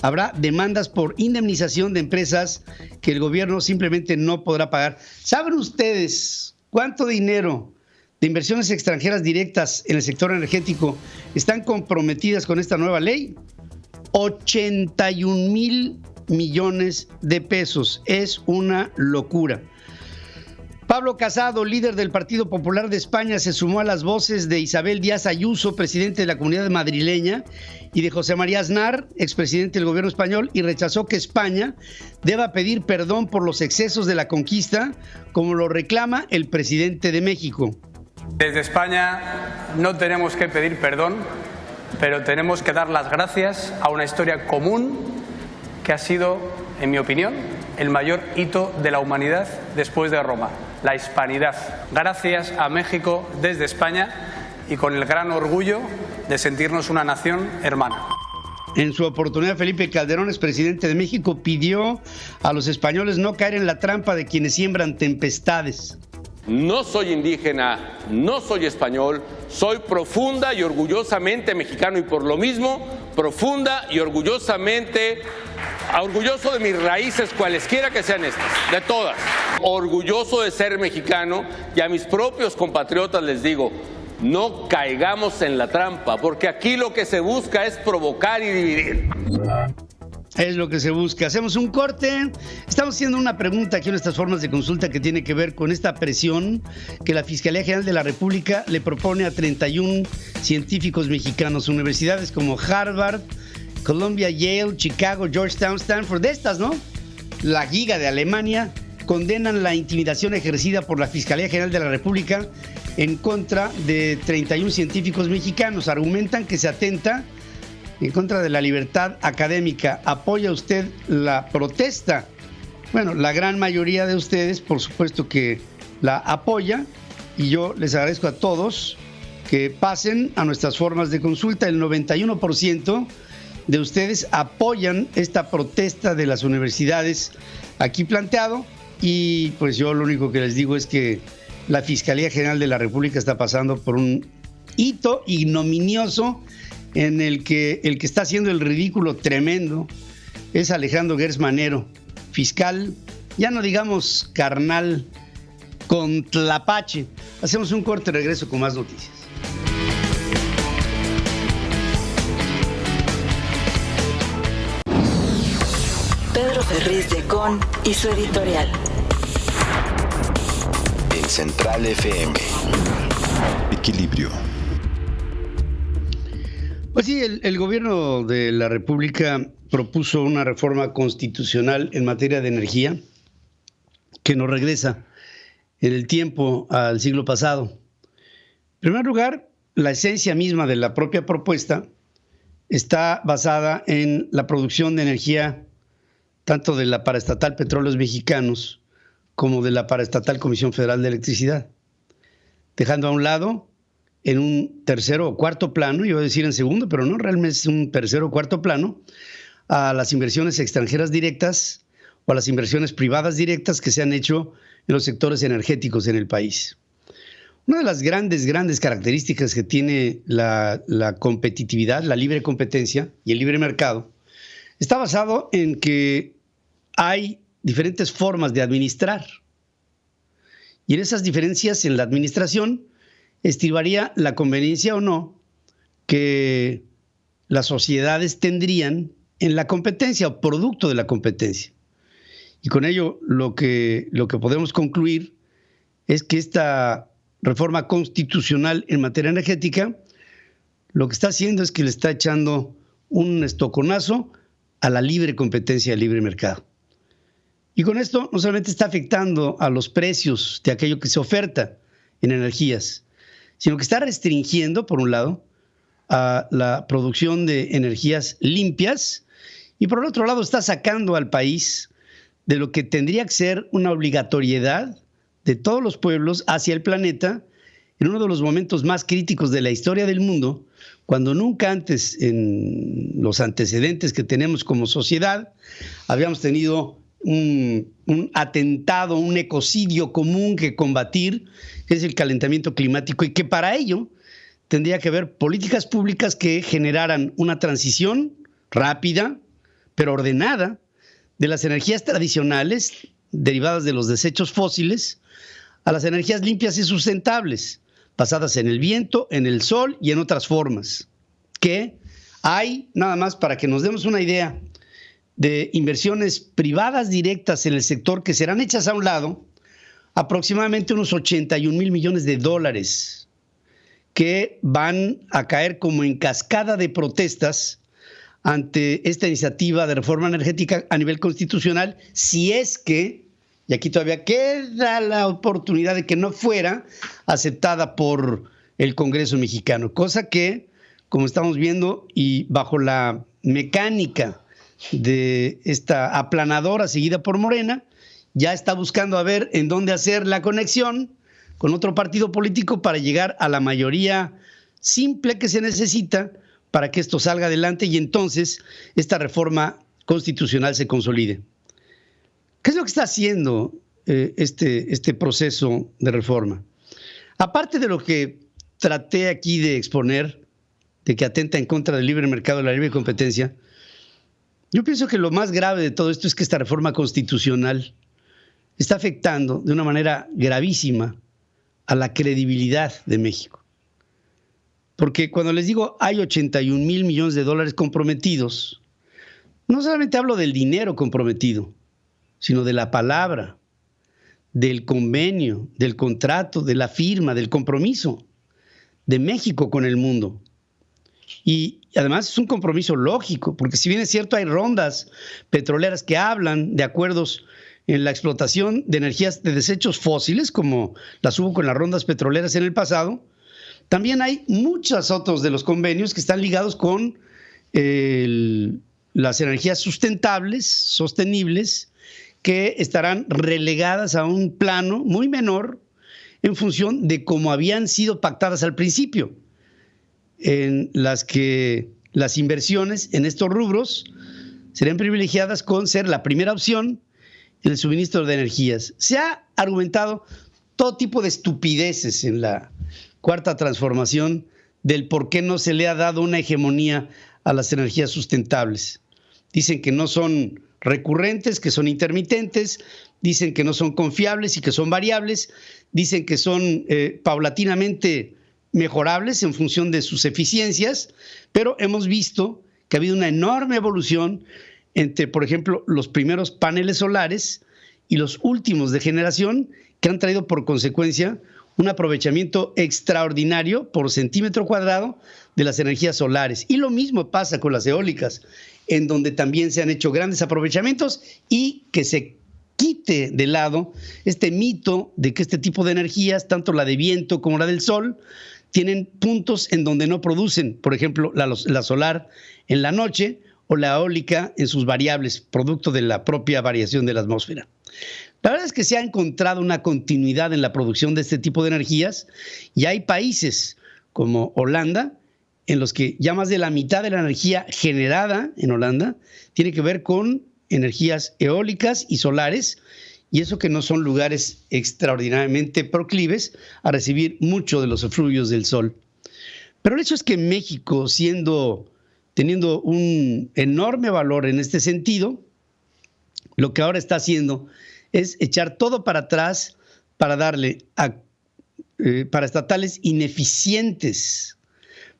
habrá demandas por indemnización de empresas que el gobierno simplemente no podrá pagar. ¿Saben ustedes cuánto dinero de inversiones extranjeras directas en el sector energético están comprometidas con esta nueva ley? 81,000 millones de pesos. Es una locura. Pablo Casado, líder del Partido Popular de España, se sumó a las voces de Isabel Díaz Ayuso, presidente de la Comunidad Madrileña, y de José María Aznar, expresidente del gobierno español, y rechazó que España deba pedir perdón por los excesos de la conquista, como lo reclama el presidente de México. Desde España no tenemos que pedir perdón, pero tenemos que dar las gracias a una historia común que ha sido, en mi opinión, el mayor hito de la humanidad después de Roma, la hispanidad. Gracias a México desde España y con el gran orgullo de sentirnos una nación hermana. En su oportunidad, Felipe Calderón, expresidente de México, pidió a los españoles no caer en la trampa de quienes siembran tempestades. No soy indígena, no soy español, soy profunda y orgullosamente mexicano y por lo mismo, profunda y orgulloso de mis raíces, cualesquiera que sean estas, de todas. Orgulloso de ser mexicano y a mis propios compatriotas les digo, no caigamos en la trampa, porque aquí lo que se busca es provocar y dividir. Es lo que se busca. Hacemos un corte. Estamos haciendo una pregunta aquí en nuestras formas de consulta que tiene que ver con esta presión que la Fiscalía General de la República le propone a 31 científicos mexicanos, universidades como Harvard, Columbia, Yale, Chicago, Georgetown, Stanford, de estas, ¿no? La Giga de Alemania, condenan la intimidación ejercida por la Fiscalía General de la República en contra de 31 científicos mexicanos. Argumentan que se atenta en contra de la libertad académica. ¿Apoya usted la protesta? Bueno, la gran mayoría de ustedes, por supuesto que la apoya, y yo les agradezco a todos que pasen a nuestras formas de consulta. El 91% de ustedes apoyan esta protesta de las universidades aquí planteado, y pues yo lo único que les digo es que la Fiscalía General de la República está pasando por un hito ignominioso en el que está haciendo el ridículo tremendo es Alejandro Gertz Manero, fiscal, ya no digamos carnal, con tlapache. Hacemos un corte, regreso con más noticias. Pedro Ferriz de Con y su editorial. En Central FM. Equilibrio. Pues sí, el gobierno de la República propuso una reforma constitucional en materia de energía que nos regresa en el tiempo al siglo pasado. En primer lugar, la esencia misma de la propia propuesta está basada en la producción de energía tanto de la paraestatal Petróleos Mexicanos como de la paraestatal Comisión Federal de Electricidad, dejando a un lado en un tercero o cuarto plano, iba a decir en segundo, pero no, realmente es un tercero o cuarto plano, a las inversiones extranjeras directas o a las inversiones privadas directas que se han hecho en los sectores energéticos en el país. Una de las grandes características que tiene la competitividad, la libre competencia y el libre mercado, está basado en que hay diferentes formas de administrar. Y en esas diferencias en la administración estribaría la conveniencia o no que las sociedades tendrían en la competencia o producto de la competencia. Y con ello lo que podemos concluir es que esta reforma constitucional en materia energética lo que está haciendo es que le está echando un estoconazo a la libre competencia del libre mercado. Y con esto no solamente está afectando a los precios de aquello que se oferta en energías, sino que está restringiendo, por un lado, a la producción de energías limpias y por el otro lado está sacando al país de lo que tendría que ser una obligatoriedad de todos los pueblos hacia el planeta en uno de los momentos más críticos de la historia del mundo, cuando nunca antes en los antecedentes que tenemos como sociedad habíamos tenido un atentado, un ecocidio común que combatir, que es el calentamiento climático, y que para ello tendría que haber políticas públicas que generaran una transición rápida, pero ordenada, de las energías tradicionales derivadas de los desechos fósiles a las energías limpias y sustentables, basadas en el viento, en el sol y en otras formas, que hay, nada más para que nos demos una idea, de inversiones privadas directas en el sector que serán hechas a un lado, aproximadamente unos 81 mil millones de dólares que van a caer como en cascada de protestas ante esta iniciativa de reforma energética a nivel constitucional, si es que, y aquí todavía queda la oportunidad de que no fuera aceptada por el Congreso mexicano, cosa que, como estamos viendo, y bajo la mecánica de esta aplanadora seguida por Morena, ya está buscando a ver en dónde hacer la conexión con otro partido político para llegar a la mayoría simple que se necesita para que esto salga adelante y entonces esta reforma constitucional se consolide. ¿Qué es lo que está haciendo este proceso de reforma? Aparte de lo que traté aquí de exponer, de que atenta en contra del libre mercado y la libre competencia, yo pienso que lo más grave de todo esto es que esta reforma constitucional está afectando de una manera gravísima a la credibilidad de México. Porque cuando les digo hay 81 mil millones de dólares comprometidos, no solamente hablo del dinero comprometido, sino de la palabra, del convenio, del contrato, de la firma, del compromiso de México con el mundo. Y además es un compromiso lógico, porque si bien es cierto hay rondas petroleras que hablan de acuerdos en la explotación de energías de desechos fósiles, como las hubo con las rondas petroleras en el pasado, también hay muchos otros de los convenios que están ligados con las energías sustentables, sostenibles, que estarán relegadas a un plano muy menor en función de cómo habían sido pactadas al principio, en las que las inversiones en estos rubros serían privilegiadas con ser la primera opción en el suministro de energías. Se ha argumentado todo tipo de estupideces en la cuarta transformación del por qué no se le ha dado una hegemonía a las energías sustentables. Dicen que no son recurrentes, que son intermitentes, dicen que no son confiables y que son variables, dicen que son paulatinamente mejorables en función de sus eficiencias, pero hemos visto que ha habido una enorme evolución entre, por ejemplo, los primeros paneles solares y los últimos de generación, que han traído por consecuencia un aprovechamiento extraordinario por centímetro cuadrado de las energías solares. Y lo mismo pasa con las eólicas, en donde también se han hecho grandes aprovechamientos, y que se quite de lado este mito de que este tipo de energías, tanto la de viento como la del sol, tienen puntos en donde no producen, por ejemplo, la solar en la noche o la eólica en sus variables, producto de la propia variación de la atmósfera. La verdad es que se ha encontrado una continuidad en la producción de este tipo de energías, y hay países como Holanda, en los que ya más de la mitad de la energía generada en Holanda tiene que ver con energías eólicas y solares, y eso que no son lugares extraordinariamente proclives a recibir mucho de los efluvios del sol. Pero el hecho es que México, teniendo un enorme valor en este sentido, lo que ahora está haciendo es echar todo para atrás para darle a paraestatales ineficientes,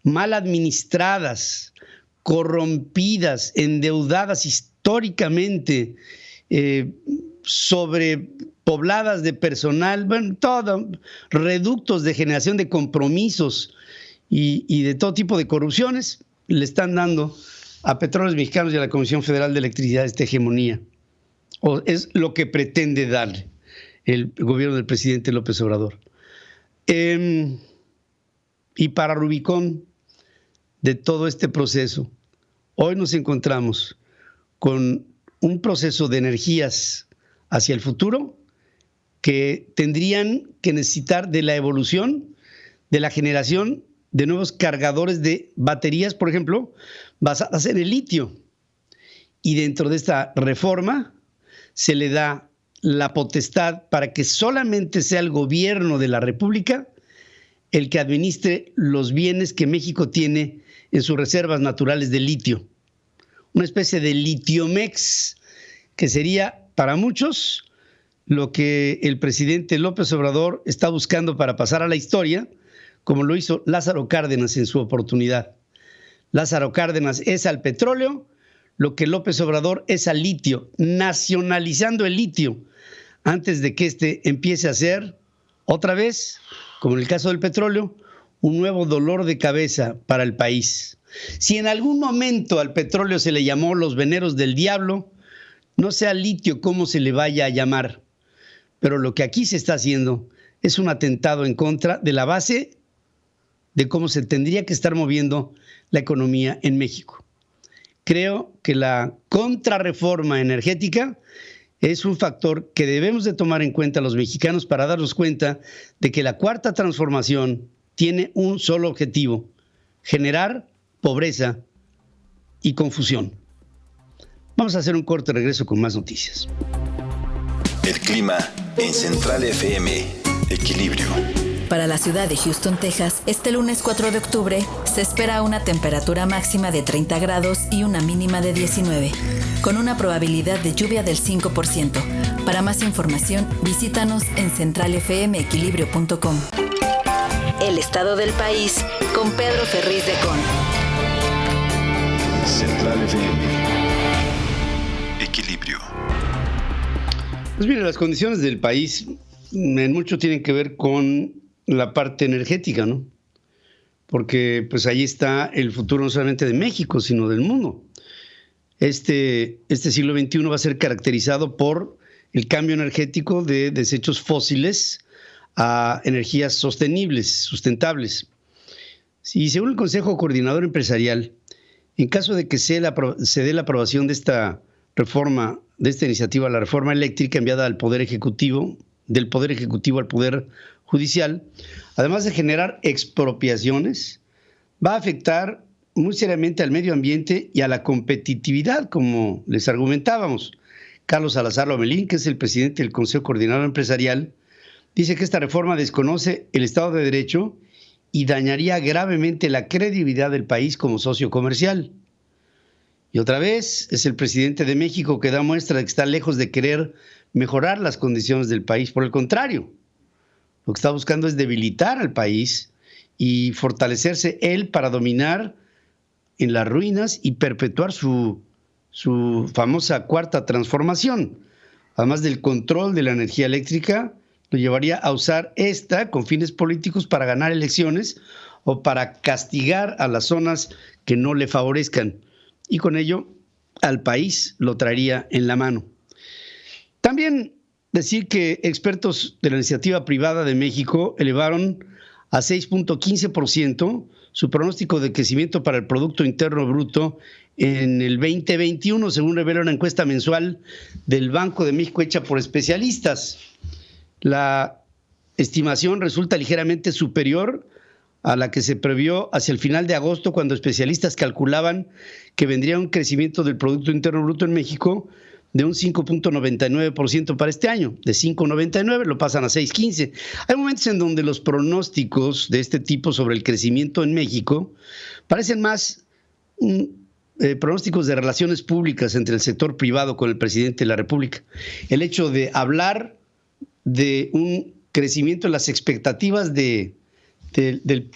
mal administradas, corrompidas, endeudadas históricamente, sobrepobladas de personal, bueno, todo, reductos de generación de compromisos y de todo tipo de corrupciones, le están dando a Petróleos Mexicanos y a la Comisión Federal de Electricidad esta hegemonía. O es lo que pretende darle el gobierno del presidente López Obrador. Y para Rubicón de todo este proceso, hoy nos encontramos con un proceso de energías hacia el futuro que tendrían que necesitar de la evolución, de la generación de nuevos cargadores de baterías, por ejemplo, basadas en el litio. Y dentro de esta reforma se le da la potestad para que solamente sea el gobierno de la República el que administre los bienes que México tiene en sus reservas naturales de litio. Una especie de litiomex, que sería para muchos lo que el presidente López Obrador está buscando para pasar a la historia, como lo hizo Lázaro Cárdenas en su oportunidad. Lázaro Cárdenas es al petróleo lo que López Obrador es al litio, nacionalizando el litio antes de que éste empiece a ser, otra vez, como en el caso del petróleo, un nuevo dolor de cabeza para el país. Si en algún momento al petróleo se le llamó los veneros del diablo, no sé al litio cómo se le vaya a llamar, pero lo que aquí se está haciendo es un atentado en contra de la base de cómo se tendría que estar moviendo la economía en México. Creo que la contrarreforma energética es un factor que debemos de tomar en cuenta los mexicanos para darnos cuenta de que la cuarta transformación tiene un solo objetivo: generar pobreza y confusión. Vamos a hacer un corte, regreso con más noticias. El clima en Central FM. Equilibrio. Para la ciudad de Houston, Texas, este lunes 4 de octubre se espera una temperatura máxima de 30 grados y una mínima de 19, con una probabilidad de lluvia del 5%. Para más información, visítanos en centralfmequilibrio.com. El estado del país con Pedro Ferriz de Con. Central FM. Equilibrio. Pues mire, las condiciones del país en mucho tienen que ver con la parte energética, ¿no? Porque pues ahí está el futuro no solamente de México, sino del mundo. Este siglo XXI va a ser caracterizado por el cambio energético de desechos fósiles a energías sostenibles, sustentables. Y según el Consejo Coordinador Empresarial, en caso de que se dé la aprobación de esta reforma, de esta iniciativa, la reforma eléctrica enviada al Poder Ejecutivo, del Poder Ejecutivo al Poder Judicial, además de generar expropiaciones, va a afectar muy seriamente al medio ambiente y a la competitividad, como les argumentábamos. Carlos Salazar Lomelín, que es el presidente del Consejo Coordinador Empresarial, dice que esta reforma desconoce el Estado de Derecho y dañaría gravemente la credibilidad del país como socio comercial. Y otra vez es el presidente de México que da muestra de que está lejos de querer mejorar las condiciones del país. Por el contrario, lo que está buscando es debilitar al país y fortalecerse él para dominar en las ruinas y perpetuar su famosa cuarta transformación. Además del control de la energía eléctrica, lo llevaría a usar esta con fines políticos para ganar elecciones o para castigar a las zonas que no le favorezcan. Y con ello al país lo traería en la mano. También decir que expertos de la iniciativa privada de México elevaron a 6.15% su pronóstico de crecimiento para el Producto Interno Bruto en el 2021, según revela una encuesta mensual del Banco de México hecha por especialistas. La estimación resulta ligeramente superior a la que se previó hacia el final de agosto, cuando especialistas calculaban que vendría un crecimiento del Producto Interno Bruto en México de un 5.99% para este año. De 5.99 lo pasan a 6.15. Hay momentos en donde los pronósticos de este tipo sobre el crecimiento en México parecen más pronósticos de relaciones públicas entre el sector privado con el presidente de la República. El hecho de hablar de un crecimiento en las expectativas del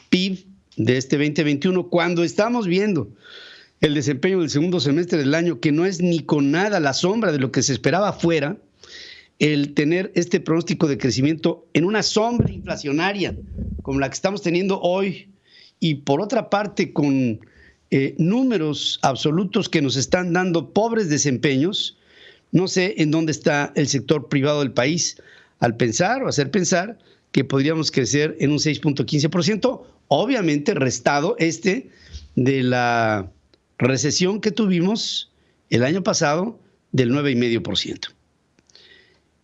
PIB de este 2021, cuando estamos viendo el desempeño del segundo semestre del año, que no es ni con nada la sombra de lo que se esperaba fuera, el tener este pronóstico de crecimiento en una sombra inflacionaria como la que estamos teniendo hoy, y por otra parte con números absolutos que nos están dando pobres desempeños, no sé en dónde está el sector privado del país al pensar o hacer pensar que podríamos crecer en un 6.15%, obviamente restado de la recesión que tuvimos el año pasado del 9,5%.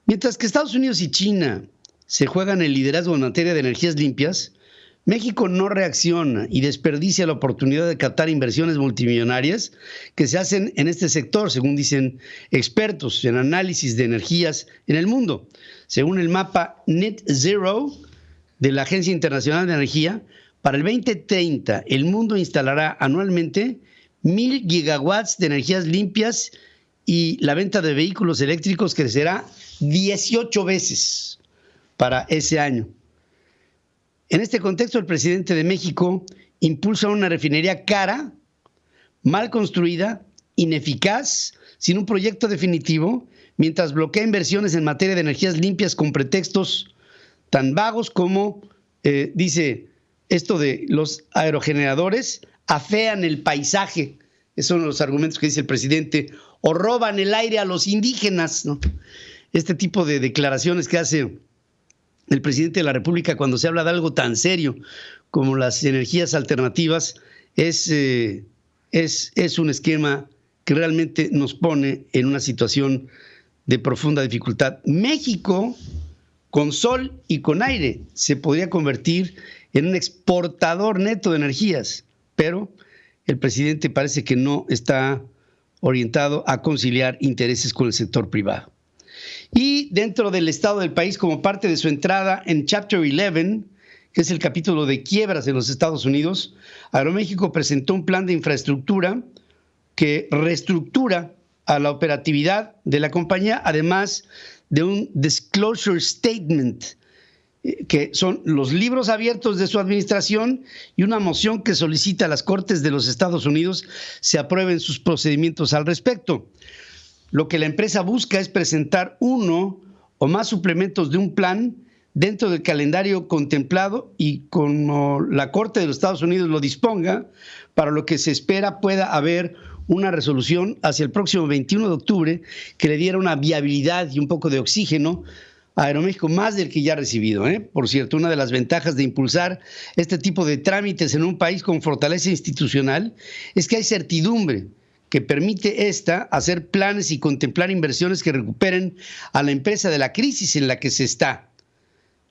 Mientras que Estados Unidos y China se juegan el liderazgo en materia de energías limpias, México no reacciona y desperdicia la oportunidad de captar inversiones multimillonarias que se hacen en este sector, según dicen expertos en análisis de energías en el mundo. Según el mapa Net Zero de la Agencia Internacional de Energía, para el 2030 el mundo instalará anualmente 1,000 gigawatts de energías limpias y la venta de vehículos eléctricos crecerá 18 veces para ese año. En este contexto, el presidente de México impulsa una refinería cara, mal construida, ineficaz, sin un proyecto definitivo, mientras bloquea inversiones en materia de energías limpias con pretextos tan vagos como, dice, esto de los aerogeneradores afean el paisaje. Esos son los argumentos que dice el presidente, o roban el aire a los indígenas, ¿no? Este tipo de declaraciones que hace el presidente de la República cuando se habla de algo tan serio como las energías alternativas es un esquema que realmente nos pone en una situación de profunda dificultad. México, con sol y con aire, se podría convertir en un exportador neto de energías, pero el presidente parece que no está orientado a conciliar intereses con el sector privado. Y dentro del estado del país, como parte de su entrada en Chapter 11, que es el capítulo de quiebras en los Estados Unidos, Aeroméxico presentó un plan de infraestructura que reestructura a la operatividad de la compañía, además de un disclosure statement, que son los libros abiertos de su administración, y una moción que solicita a las Cortes de los Estados Unidos se aprueben sus procedimientos al respecto. Lo que la empresa busca es presentar uno o más suplementos de un plan dentro del calendario contemplado y como la Corte de los Estados Unidos lo disponga, para lo que se espera pueda haber una resolución hacia el próximo 21 de octubre que le diera una viabilidad y un poco de oxígeno a Aeroméxico, más del que ya ha recibido. Por cierto, una de las ventajas de impulsar este tipo de trámites en un país con fortaleza institucional es que hay certidumbre que permite hacer planes y contemplar inversiones que recuperen a la empresa de la crisis en la que se está.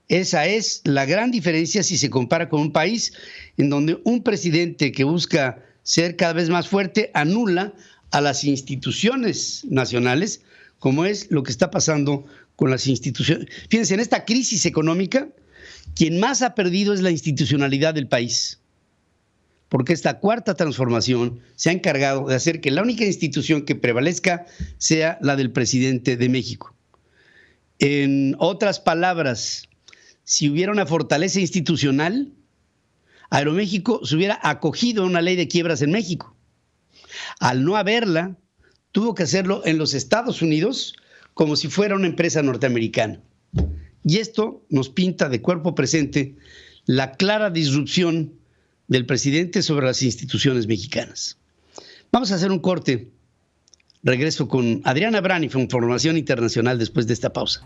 Esa es la gran diferencia si se compara con un país en donde un presidente que busca ser cada vez más fuerte anula a las instituciones nacionales, como es lo que está pasando con las instituciones. Fíjense, en esta crisis económica, quien más ha perdido es la institucionalidad del país, porque esta cuarta transformación se ha encargado de hacer que la única institución que prevalezca sea la del presidente de México. En otras palabras, si hubiera una fortaleza institucional, Aeroméxico se hubiera acogido a una ley de quiebras en México. Al no haberla, tuvo que hacerlo en los Estados Unidos como si fuera una empresa norteamericana. Y esto nos pinta de cuerpo presente la clara disrupción del presidente sobre las instituciones mexicanas. Vamos a hacer un corte. Regreso con Adriana Braniff, información internacional después de esta pausa.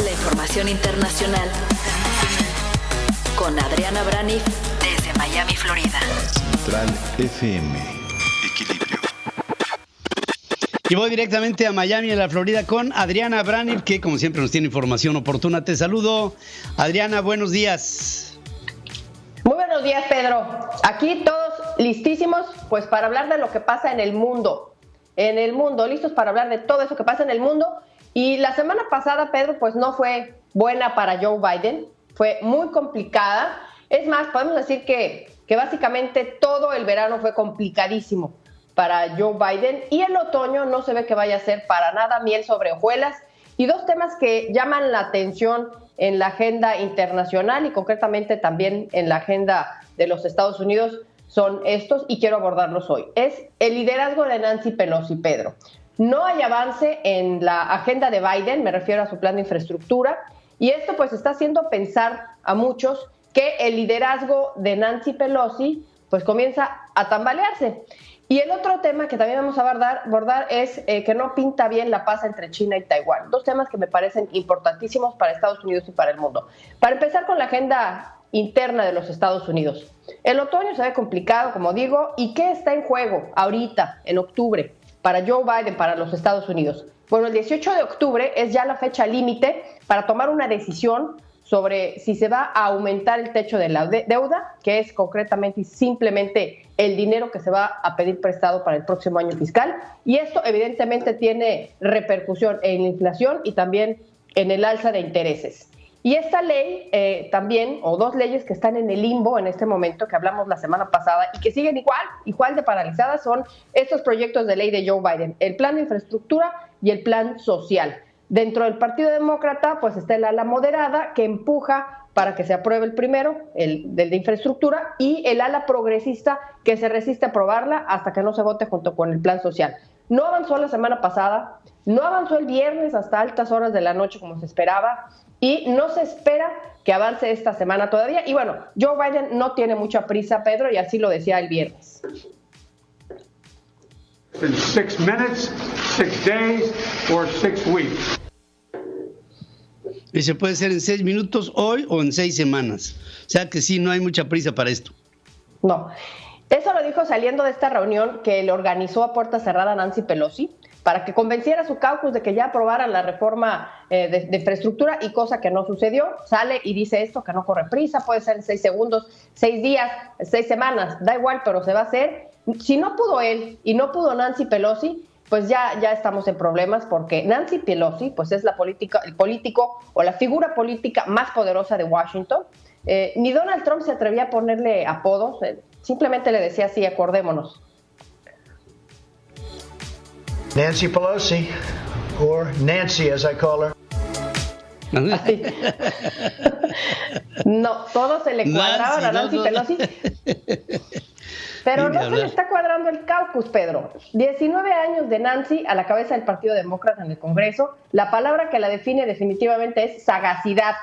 La información internacional con Adriana Braniff desde Miami, Florida. Central FM. Equilibrio. Y voy directamente a Miami, en la Florida, con Adriana Braniff, que como siempre nos tiene información oportuna. Te saludo. Adriana, buenos días. Muy buenos días, Pedro. Aquí todos listísimos, pues para hablar de lo que pasa en el mundo. Listos para hablar de todo eso que pasa en el mundo. Y la semana pasada, Pedro, pues no fue buena para Joe Biden. Fue muy complicada. Es más, podemos decir que básicamente todo el verano fue complicadísimo para Joe Biden, y el otoño no se ve que vaya a ser para nada miel sobre hojuelas. Y dos temas que llaman la atención en la agenda internacional y concretamente también en la agenda de los Estados Unidos son estos, y quiero abordarlos hoy. Es el liderazgo de Nancy Pelosi, Pedro. No hay avance en la agenda de Biden, me refiero a su plan de infraestructura, y esto pues está haciendo pensar a muchos que el liderazgo de Nancy Pelosi pues comienza a tambalearse. Y el otro tema que también vamos a abordar es que no pinta bien la paz entre China y Taiwán. Dos temas que me parecen importantísimos para Estados Unidos y para el mundo. Para empezar con la agenda interna de los Estados Unidos. El otoño se ve complicado, como digo, ¿y qué está en juego ahorita, en octubre, para Joe Biden, para los Estados Unidos? Bueno, el 18 de octubre es ya la fecha límite para tomar una decisión sobre si se va a aumentar el techo de la deuda, que es concretamente y simplemente el dinero que se va a pedir prestado para el próximo año fiscal. Y esto evidentemente tiene repercusión en la inflación y también en el alza de intereses. Y esta ley también, o dos leyes que están en el limbo en este momento, que hablamos la semana pasada y que siguen igual de paralizadas, son estos proyectos de ley de Joe Biden, el plan de infraestructura y el plan social. Dentro del Partido Demócrata, pues está el ala moderada que empuja para que se apruebe el primero, el del de infraestructura, y el ala progresista que se resiste a aprobarla hasta que no se vote junto con el plan social. No avanzó la semana pasada, no avanzó el viernes hasta altas horas de la noche como se esperaba, y no se espera que avance esta semana todavía. Y bueno, Joe Biden no tiene mucha prisa, Pedro, y así lo decía el viernes. In 6 minutes, 6 days, or 6 weeks. Y se puede hacer en 6 minutos hoy o en 6 semanas. O sea que sí, no hay mucha prisa para esto. No. Eso lo dijo saliendo de esta reunión que le organizó a puerta cerrada Nancy Pelosi para que convenciera a su caucus de que ya aprobaran la reforma de infraestructura, y cosa que no sucedió. Sale y dice esto, que no corre prisa, puede ser en 6 segundos, 6 días, 6 semanas, da igual, pero se va a hacer. Si no pudo él y no pudo Nancy Pelosi, pues ya estamos en problemas, porque Nancy Pelosi pues es el político o la figura política más poderosa de Washington. Ni Donald Trump se atrevía a ponerle apodos, simplemente le decía así: acordémonos. Nancy Pelosi, or Nancy as I call her. No, todo se le cuadraban a Nancy Pelosi. Pero no se le está cuadrando el caucus, Pedro. 19 años de Nancy a la cabeza del Partido Demócrata en el Congreso. La palabra que la define definitivamente es sagacidad.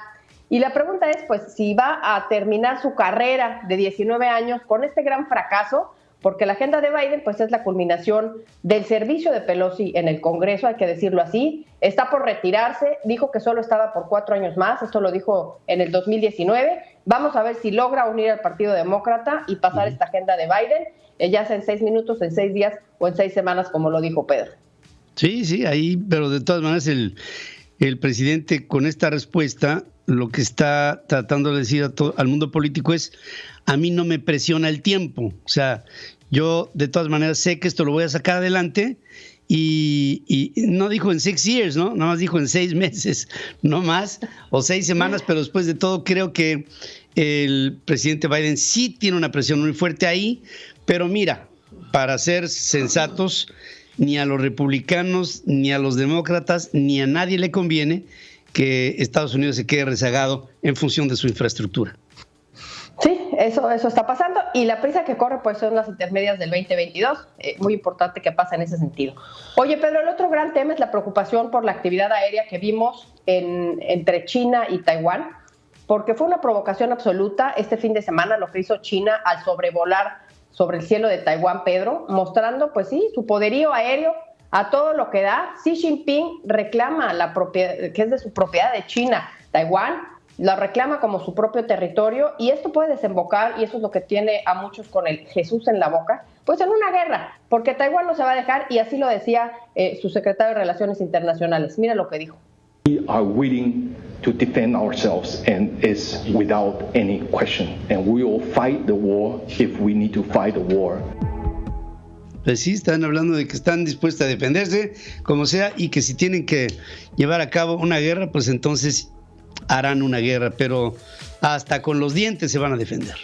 Y la pregunta es, pues, si va a terminar su carrera de 19 años con este gran fracaso, porque la agenda de Biden pues es la culminación del servicio de Pelosi en el Congreso, hay que decirlo así. Está por retirarse, dijo que solo estaba por 4 años más, esto lo dijo en el 2019. Vamos a ver si logra unir al Partido Demócrata y pasar esta agenda de Biden, ya sea en 6 minutos, en 6 días o en 6 semanas, como lo dijo Pedro. Sí, ahí, pero de todas maneras el presidente con esta respuesta lo que está tratando de decir al mundo político es: a mí no me presiona el tiempo, o sea, yo de todas maneras sé que esto lo voy a sacar adelante, y no dijo en 6 years, ¿no? Nada más dijo en 6 meses, no más, o 6 semanas, pero después de todo creo que el presidente Biden sí tiene una presión muy fuerte ahí, pero mira, para ser sensatos, ni a los republicanos, ni a los demócratas, ni a nadie le conviene que Estados Unidos se quede rezagado en función de su infraestructura. Sí, eso está pasando, y la prisa que corre pues son las intermedias del 2022, muy importante que pasa en ese sentido. Oye, Pedro, el otro gran tema es la preocupación por la actividad aérea que vimos entre China y Taiwán, porque fue una provocación absoluta este fin de semana lo que hizo China al sobrevolar sobre el cielo de Taiwán, Pedro, mostrando pues sí, su poderío aéreo a todo lo que da. Xi Jinping reclama la propiedad, que es de su propiedad de China, Taiwán, la reclama como su propio territorio, y esto puede desembocar, y eso es lo que tiene a muchos con el Jesús en la boca, pues en una guerra, porque Taiwán no se va a dejar, y así lo decía su secretario de Relaciones Internacionales. Mira lo que dijo. We are willing to defend ourselves, and it's without any question, and we will fight the war if we need to fight the war. Pues sí, están hablando de que están dispuestos a defenderse, como sea, y que si tienen que llevar a cabo una guerra, pues entonces harán una guerra, pero hasta con los dientes se van a defender.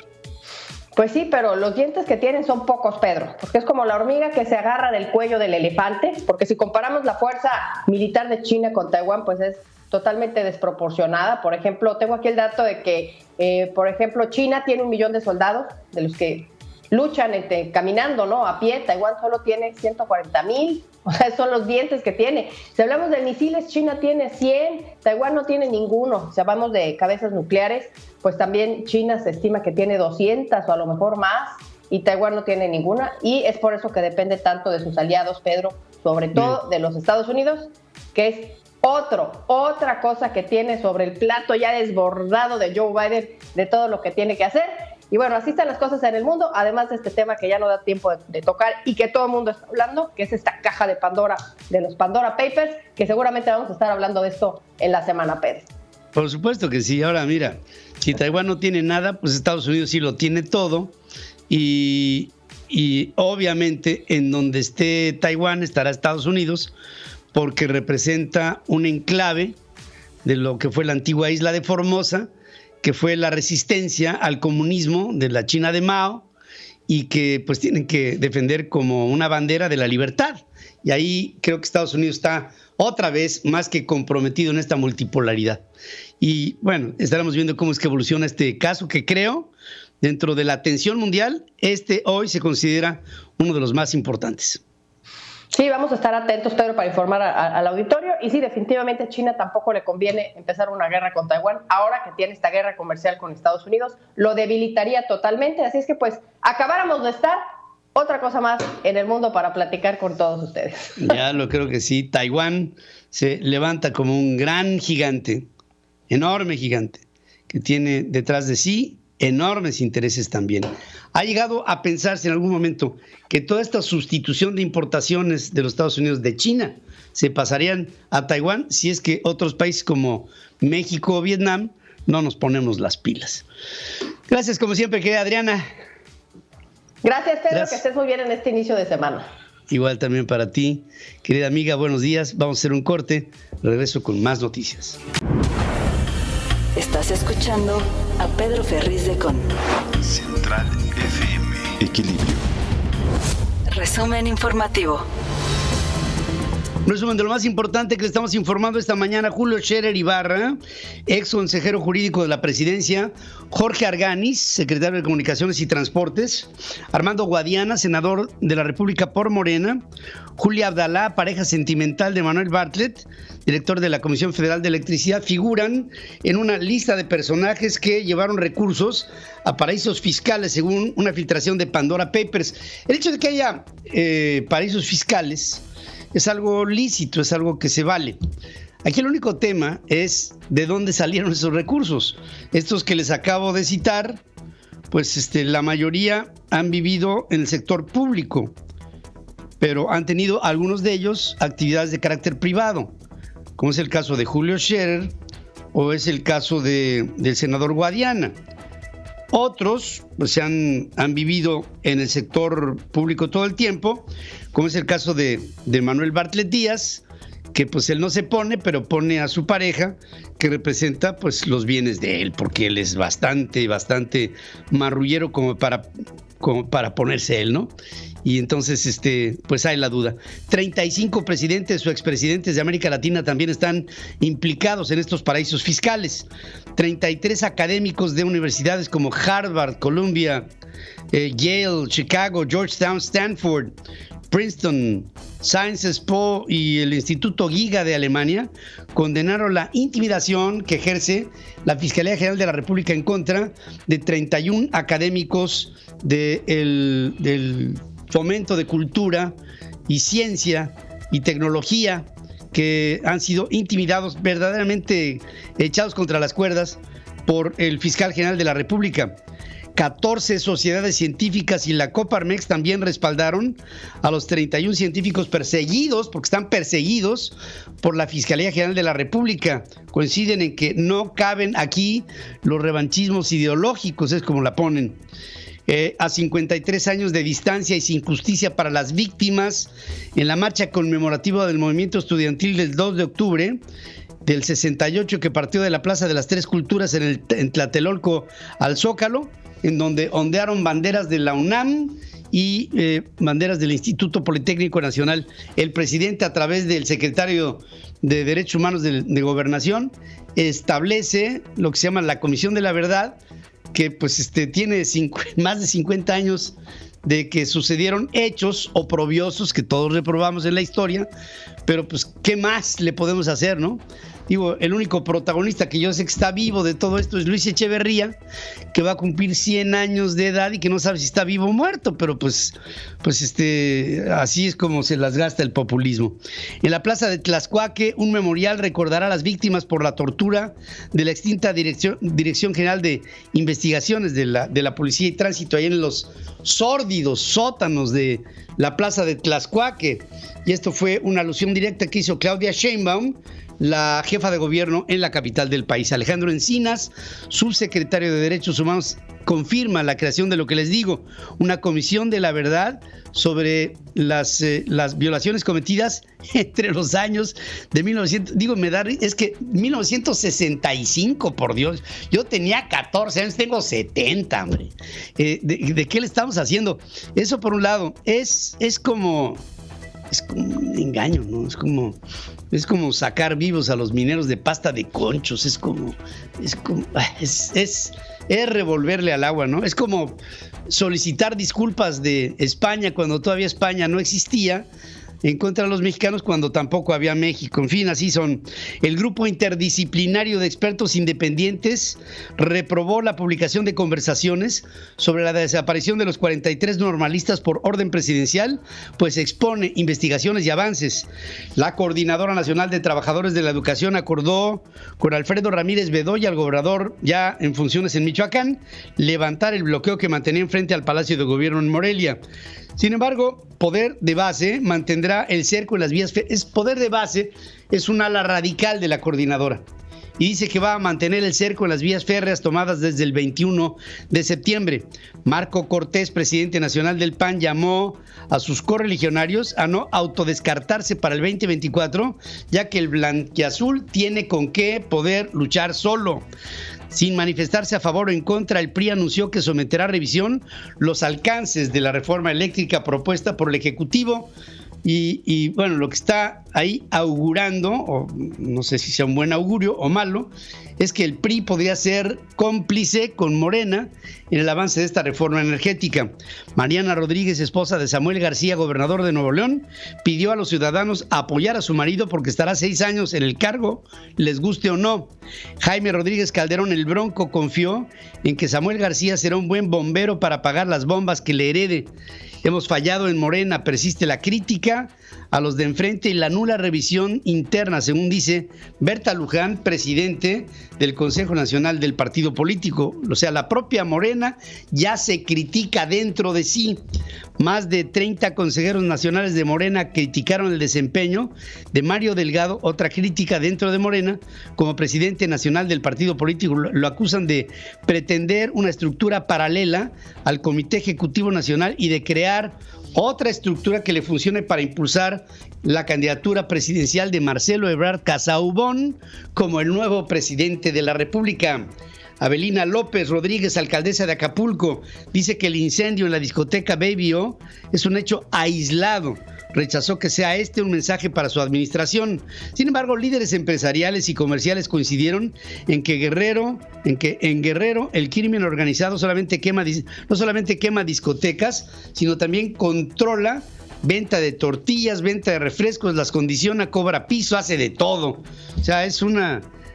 Pues sí, pero los dientes que tienen son pocos, Pedro, porque es como la hormiga que se agarra del cuello del elefante, porque si comparamos la fuerza militar de China con Taiwán, pues es totalmente desproporcionada. Por ejemplo, tengo aquí el dato de que, por ejemplo, China tiene 1 millón de soldados, de los que luchan caminando, ¿no? A pie. Taiwán solo tiene 140,000, o sea, son los dientes que tiene. Si hablamos de misiles, China tiene 100, Taiwán no tiene ninguno. Si hablamos de cabezas nucleares, pues también China se estima que tiene 200 o a lo mejor más, y Taiwán no tiene ninguna, y es por eso que depende tanto de sus aliados, Pedro, sobre todo de los Estados Unidos, que es otra cosa que tiene sobre el plato ya desbordado de Joe Biden, de todo lo que tiene que hacer. Y bueno, así están las cosas en el mundo, además de este tema que ya no da tiempo de tocar y que todo el mundo está hablando, que es esta caja de Pandora, de los Pandora Papers, que seguramente vamos a estar hablando de esto en la semana, Pedro. Por supuesto que sí. Ahora mira, si Taiwán no tiene nada, pues Estados Unidos sí lo tiene todo, y obviamente en donde esté Taiwán estará Estados Unidos, porque representa un enclave de lo que fue la antigua isla de Formosa, que fue la resistencia al comunismo de la China de Mao, y que pues tienen que defender como una bandera de la libertad. Y ahí creo que Estados Unidos está otra vez más que comprometido en esta multipolaridad. Y bueno, estaremos viendo cómo es que evoluciona este caso, que creo, dentro de la atención mundial, hoy se considera uno de los más importantes. Sí, vamos a estar atentos, Pedro, para informar al auditorio. Y sí, definitivamente a China tampoco le conviene empezar una guerra con Taiwán. Ahora que tiene esta guerra comercial con Estados Unidos, lo debilitaría totalmente. Así es que pues acabáramos de estar otra cosa más en el mundo para platicar con todos ustedes. Ya lo creo que sí. Taiwán se levanta como un gran gigante, enorme gigante, que tiene detrás de sí enormes intereses también. Ha llegado a pensarse en algún momento que toda esta sustitución de importaciones de los Estados Unidos de China se pasarían a Taiwán si es que otros países como México o Vietnam no nos ponemos las pilas. Gracias como siempre, querida Adriana. Gracias, Pedro, que estés muy bien en este inicio de semana. Igual también para ti, querida amiga, buenos días. Vamos a hacer un corte, regreso con más noticias. Estás escuchando a Pedro Ferriz de Con. Central FM. Equilibrio. Resumen informativo. Resumen de lo más importante que le estamos informando esta mañana. Julio Scherer Ibarra, ex consejero jurídico de la presidencia; Jorge Arganis, secretario de Comunicaciones y Transportes; Armando Guadiana, senador de la República por Morena; Julia Abdalá, pareja sentimental de Manuel Bartlett, director de la Comisión Federal de Electricidad, figuran en una lista de personajes que llevaron recursos a paraísos fiscales, según una filtración de Pandora Papers. El hecho de que haya paraísos fiscales es algo lícito, es algo que se vale. Aquí el único tema es de dónde salieron esos recursos. Estos que les acabo de citar, pues la mayoría han vivido en el sector público, pero han tenido algunos de ellos actividades de carácter privado, como es el caso de Julio Scherer o es el caso del senador Guadiana. Otros pues han vivido en el sector público todo el tiempo, como es el caso de Manuel Bartlett Díaz, que pues él no se pone, pero pone a su pareja que representa pues los bienes de él, porque él es bastante marrullero como para ponerse él, ¿no? Y entonces, pues hay la duda. 35 presidentes o expresidentes de América Latina también están implicados en estos paraísos fiscales. 33 académicos de universidades como Harvard, Columbia, Yale, Chicago, Georgetown, Stanford, Princeton, Sciences Po y el Instituto Giga de Alemania condenaron la intimidación que ejerce la Fiscalía General de la República en contra de 31 académicos del Fomento de Cultura y Ciencia y Tecnología que han sido intimidados, verdaderamente echados contra las cuerdas por el Fiscal General de la República. 14 sociedades científicas y la Coparmex también respaldaron a los 31 científicos perseguidos, porque están perseguidos por la Fiscalía General de la República. Coinciden en que no caben aquí los revanchismos ideológicos, es como la ponen. A 53 años de distancia y sin justicia para las víctimas, en la marcha conmemorativa del movimiento estudiantil del 2 de octubre del 68 que partió de la Plaza de las Tres Culturas en Tlatelolco al Zócalo, en donde ondearon banderas de la UNAM y banderas del Instituto Politécnico Nacional. El presidente, a través del secretario de Derechos Humanos de Gobernación, establece lo que se llama la Comisión de la Verdad, que pues tiene más de 50 años de que sucedieron hechos oprobiosos que todos reprobamos en la historia, pero pues ¿qué más le podemos hacer, no? Digo, el único protagonista que yo sé que está vivo de todo esto es Luis Echeverría, que va a cumplir 100 años de edad y que no sabe si está vivo o muerto, pero pues así es como se las gasta el populismo. En la plaza de Tlaxcuaque, un memorial recordará a las víctimas por la tortura de la extinta Dirección General de Investigaciones de la Policía y Tránsito, ahí en los sórdidos sótanos de la plaza de Tlaxcuaque. Y esto fue una alusión directa que hizo Claudia Sheinbaum, la jefa de gobierno en la capital del país. Alejandro Encinas, subsecretario de Derechos Humanos, confirma la creación de lo que les digo, una comisión de la verdad sobre las violaciones cometidas entre los años de 1965, por Dios. Yo tenía 14 años, tengo 70, hombre. ¿De qué le estamos haciendo? Eso por un lado, es como un engaño, ¿no? Es como sacar vivos a los mineros de pasta de conchos, es revolverle al agua, ¿no? Es como solicitar disculpas de España cuando todavía España no existía, en contra de los mexicanos cuando tampoco había México. En fin, así son. El grupo interdisciplinario de expertos independientes reprobó la publicación de conversaciones sobre la desaparición de los 43 normalistas por orden presidencial, pues expone investigaciones y avances. La Coordinadora Nacional de Trabajadores de la Educación acordó con Alfredo Ramírez Bedoya, el gobernador ya en funciones en Michoacán, levantar el bloqueo que mantenían frente al Palacio de Gobierno en Morelia. Sin embargo, Poder de Base mantendrá el cerco en las vías férreas. Poder de Base es un ala radical de la coordinadora y dice que va a mantener el cerco en las vías férreas tomadas desde el 21 de septiembre. Marco Cortés, presidente nacional del PAN, llamó a sus correligionarios a no autodescartarse para el 2024, ya que el blanquiazul tiene con qué poder luchar solo. Sin manifestarse a favor o en contra, el PRI anunció que someterá a revisión los alcances de la reforma eléctrica propuesta por el Ejecutivo y bueno, lo que está ahí augurando, o no sé si sea un buen augurio o malo, es que el PRI podría ser cómplice con Morena en el avance de esta reforma energética. Mariana Rodríguez, esposa de Samuel García, gobernador de Nuevo León, pidió a los ciudadanos apoyar a su marido porque estará 6 años en el cargo, les guste o no. Jaime Rodríguez Calderón, el Bronco, confió en que Samuel García será un buen bombero para apagar las bombas que le herede. Hemos fallado en Morena, persiste la crítica a los de enfrente y la nula revisión interna, según dice Berta Luján, presidente del Consejo Nacional del Partido Político. O sea, la propia Morena ya se critica dentro de sí. Más de 30 consejeros nacionales de Morena criticaron el desempeño de Mario Delgado, otra crítica dentro de Morena, como presidente nacional del partido político. Lo acusan de pretender una estructura paralela al Comité Ejecutivo Nacional y de crear otra estructura que le funcione para impulsar anunciar la candidatura presidencial de Marcelo Ebrard Casaubon como el nuevo presidente de la República. Abelina López Rodríguez, alcaldesa de Acapulco, dice que el incendio en la discoteca Baby O es un hecho aislado. Rechazó que sea un mensaje para su administración. Sin embargo, líderes empresariales y comerciales coincidieron en que en Guerrero el crimen organizado no solamente quema discotecas, sino también controla venta de tortillas, venta de refrescos, las condiciona, cobra piso, hace de todo. O sea,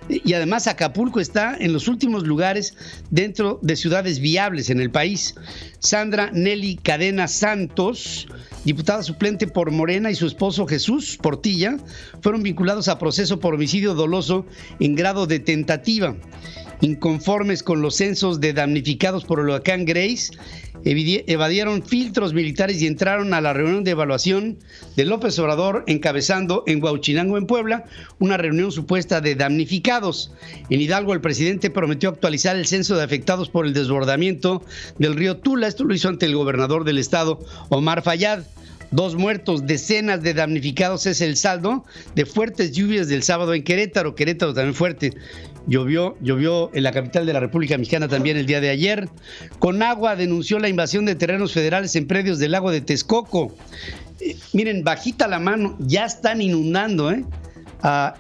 y además Acapulco está en los últimos lugares dentro de ciudades viables en el país. Sandra Nelly Cadena Santos, diputada suplente por Morena, y su esposo Jesús Portilla fueron vinculados a proceso por homicidio doloso en grado de tentativa. Inconformes con los censos de damnificados por el huracán Grace, evadieron filtros militares y entraron a la reunión de evaluación de López Obrador, encabezando en Huauchinango, en Puebla, una reunión supuesta de damnificados. En Hidalgo, el presidente prometió actualizar el censo de afectados por el desbordamiento del río Tula. Esto lo hizo ante el gobernador del estado, Omar Fayad. 2 muertos, decenas de damnificados es el saldo de fuertes lluvias del sábado en Querétaro. Querétaro también fuerte. Llovió en la capital de la República Mexicana también el día de ayer. Conagua denunció la invasión de terrenos federales en predios del lago de Texcoco. Miren, bajita la mano, ya están inundando a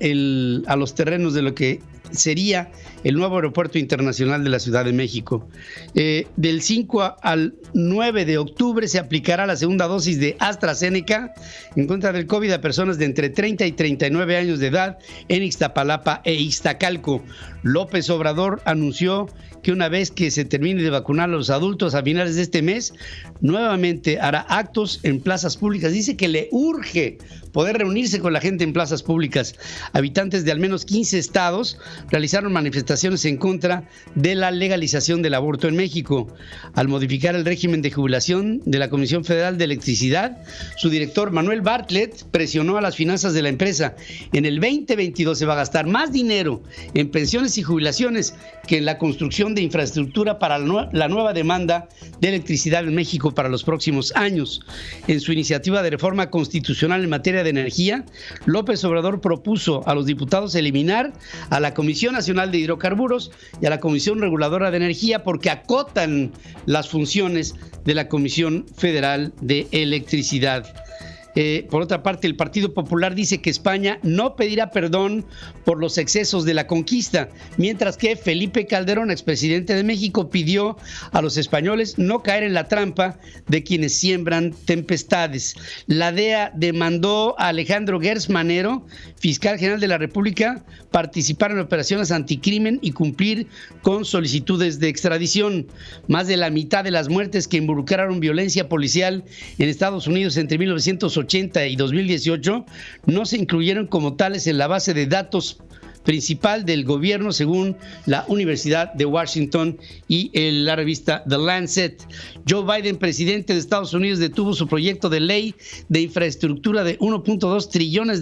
los terrenos de lo que sería el nuevo aeropuerto internacional de la Ciudad de México. Del 5 al 9 de octubre se aplicará la segunda dosis de AstraZeneca en contra del COVID a personas de entre 30 y 39 años de edad en Ixtapalapa e Iztacalco. López Obrador anunció que una vez que se termine de vacunar a los adultos a finales de este mes, nuevamente hará actos en plazas públicas. Dice que le urge poder reunirse con la gente en plazas públicas. Habitantes de al menos 15 estados realizaron manifestaciones en contra de la legalización del aborto en México. Al modificar el régimen de jubilación de la Comisión Federal de Electricidad, su director Manuel Bartlett presionó a las finanzas de la empresa. En el 2022 se va a gastar más dinero en pensiones y jubilaciones que en la construcción de infraestructura para la nueva demanda de electricidad en México para los próximos años. En su iniciativa de reforma constitucional en materia de energía, López Obrador propuso a los diputados eliminar a la Comisión Nacional de Hidrocarburos y a la Comisión Reguladora de Energía porque acotan las funciones de la Comisión Federal de Electricidad. Por otra parte, el Partido Popular dice que España no pedirá perdón por los excesos de la conquista, mientras que Felipe Calderón, expresidente de México, pidió a los españoles no caer en la trampa de quienes siembran tempestades. La DEA demandó a Alejandro Gertz Manero, fiscal general de la República, participar en operaciones anticrimen y cumplir con solicitudes de extradición. Más de la mitad de las muertes que involucraron violencia policial en Estados Unidos entre 1980 y 2018 no se incluyeron como tales en la base de datos principal del gobierno, según la Universidad de Washington y la revista The Lancet. Joe Biden, presidente de Estados Unidos, detuvo su proyecto de ley de infraestructura de $1.2 trillones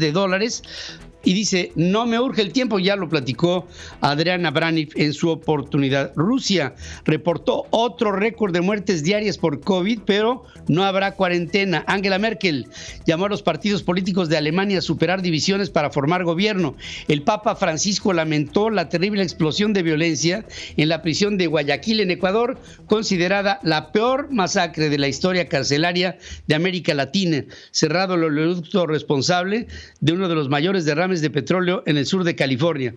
y dice, no me urge el tiempo, ya lo platicó Adriana Braniff en su oportunidad. Rusia reportó otro récord de muertes diarias por COVID, pero no habrá cuarentena. Angela Merkel llamó a los partidos políticos de Alemania a superar divisiones para formar gobierno. El Papa Francisco lamentó la terrible explosión de violencia en la prisión de Guayaquil, en Ecuador, considerada la peor masacre de la historia carcelaria de América Latina. Cerrado el oleoducto responsable de uno de los mayores derrames de petróleo en el sur de California.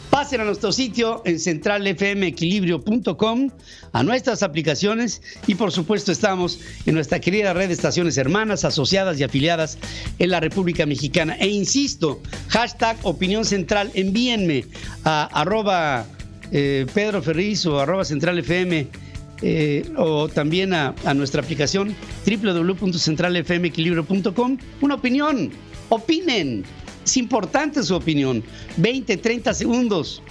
Pasen a nuestro sitio en centralfmequilibrio.com, a nuestras aplicaciones y por supuesto estamos en nuestra querida red de estaciones hermanas, asociadas y afiliadas en la República Mexicana. E insisto, hashtag Opinión Central, envíenme a Pedro Ferriz o @centralfm o también a nuestra aplicación www.centralfmequilibrio.com. Una opinión, opinen. Es importante su opinión. 20, 30 segundos.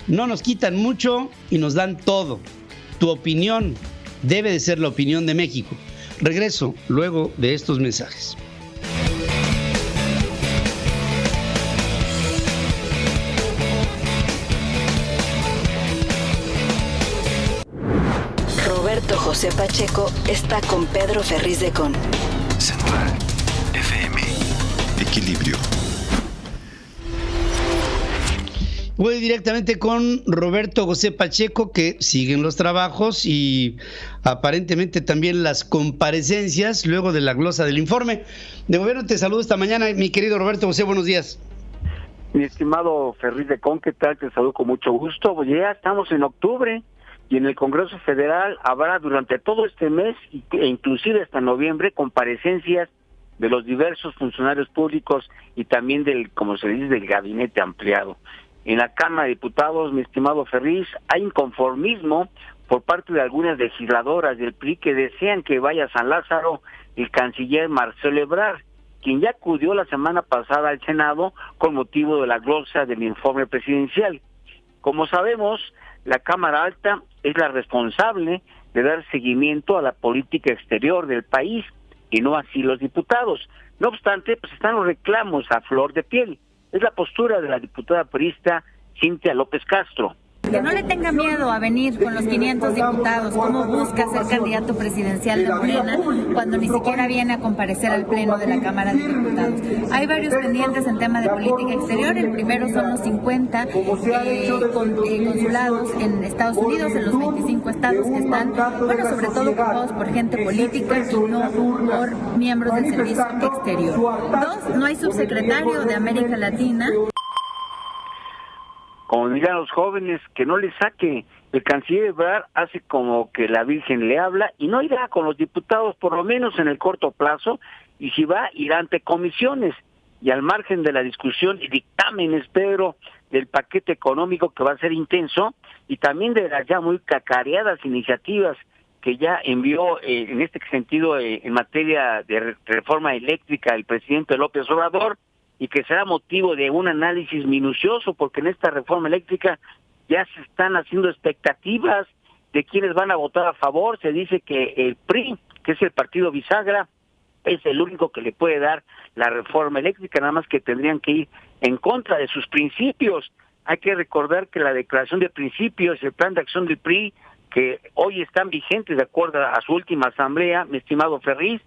No nos quitan mucho y nos dan todo. Tu opinión debe de ser la opinión de México. Regreso luego de estos mensajes. Roberto José Pacheco está con Pedro Ferriz de Con. Central FM. Equilibrio. Voy directamente con Roberto José Pacheco, que siguen los trabajos y aparentemente también las comparecencias luego de la glosa del informe de gobierno. Te saludo esta mañana, mi querido Roberto José, buenos días. Mi estimado Ferriz de Con, ¿qué tal? Te saludo con mucho gusto. Pues ya estamos en octubre y en el Congreso Federal habrá durante todo este mes e inclusive hasta noviembre comparecencias de los diversos funcionarios públicos y también del, como se dice, del gabinete ampliado. En la Cámara de Diputados, mi estimado Ferriz, hay inconformismo por parte de algunas legisladoras del PRI que desean que vaya a San Lázaro el canciller Marcelo Ebrard, quien ya acudió la semana pasada al Senado con motivo de la glosa del informe presidencial. Como sabemos, la Cámara Alta es la responsable de dar seguimiento a la política exterior del país y no así los diputados. No obstante, pues están los reclamos a flor de piel. Es la postura de la diputada priista Cintia López Castro. Que no le tenga miedo a venir con los 500 diputados, cómo busca ser candidato presidencial de Morena cuando ni siquiera viene a comparecer al pleno de la Cámara de Diputados. Hay varios pendientes en tema de política exterior. El primero son los 50 consulados en Estados Unidos, en los 25 estados que están, bueno, sobre todo ocupados por gente política y no por miembros del servicio exterior. 2, no hay subsecretario de América Latina. Como dirán los jóvenes, que no le saque. El canciller Ebrard hace como que la Virgen le habla y no irá con los diputados, por lo menos en el corto plazo, y si va, irá ante comisiones. Y al margen de la discusión y dictámenes, Pedro, del paquete económico que va a ser intenso, y también de las ya muy cacareadas iniciativas que ya envió en este sentido en materia de reforma eléctrica el presidente López Obrador, y que será motivo de un análisis minucioso, porque en esta reforma eléctrica ya se están haciendo expectativas de quienes van a votar a favor. Se dice que el PRI, que es el partido bisagra, es el único que le puede dar la reforma eléctrica, nada más que tendrían que ir en contra de sus principios. Hay que recordar que la declaración de principios, el plan de acción del PRI, que hoy están vigentes de acuerdo a su última asamblea, mi estimado Ferriz,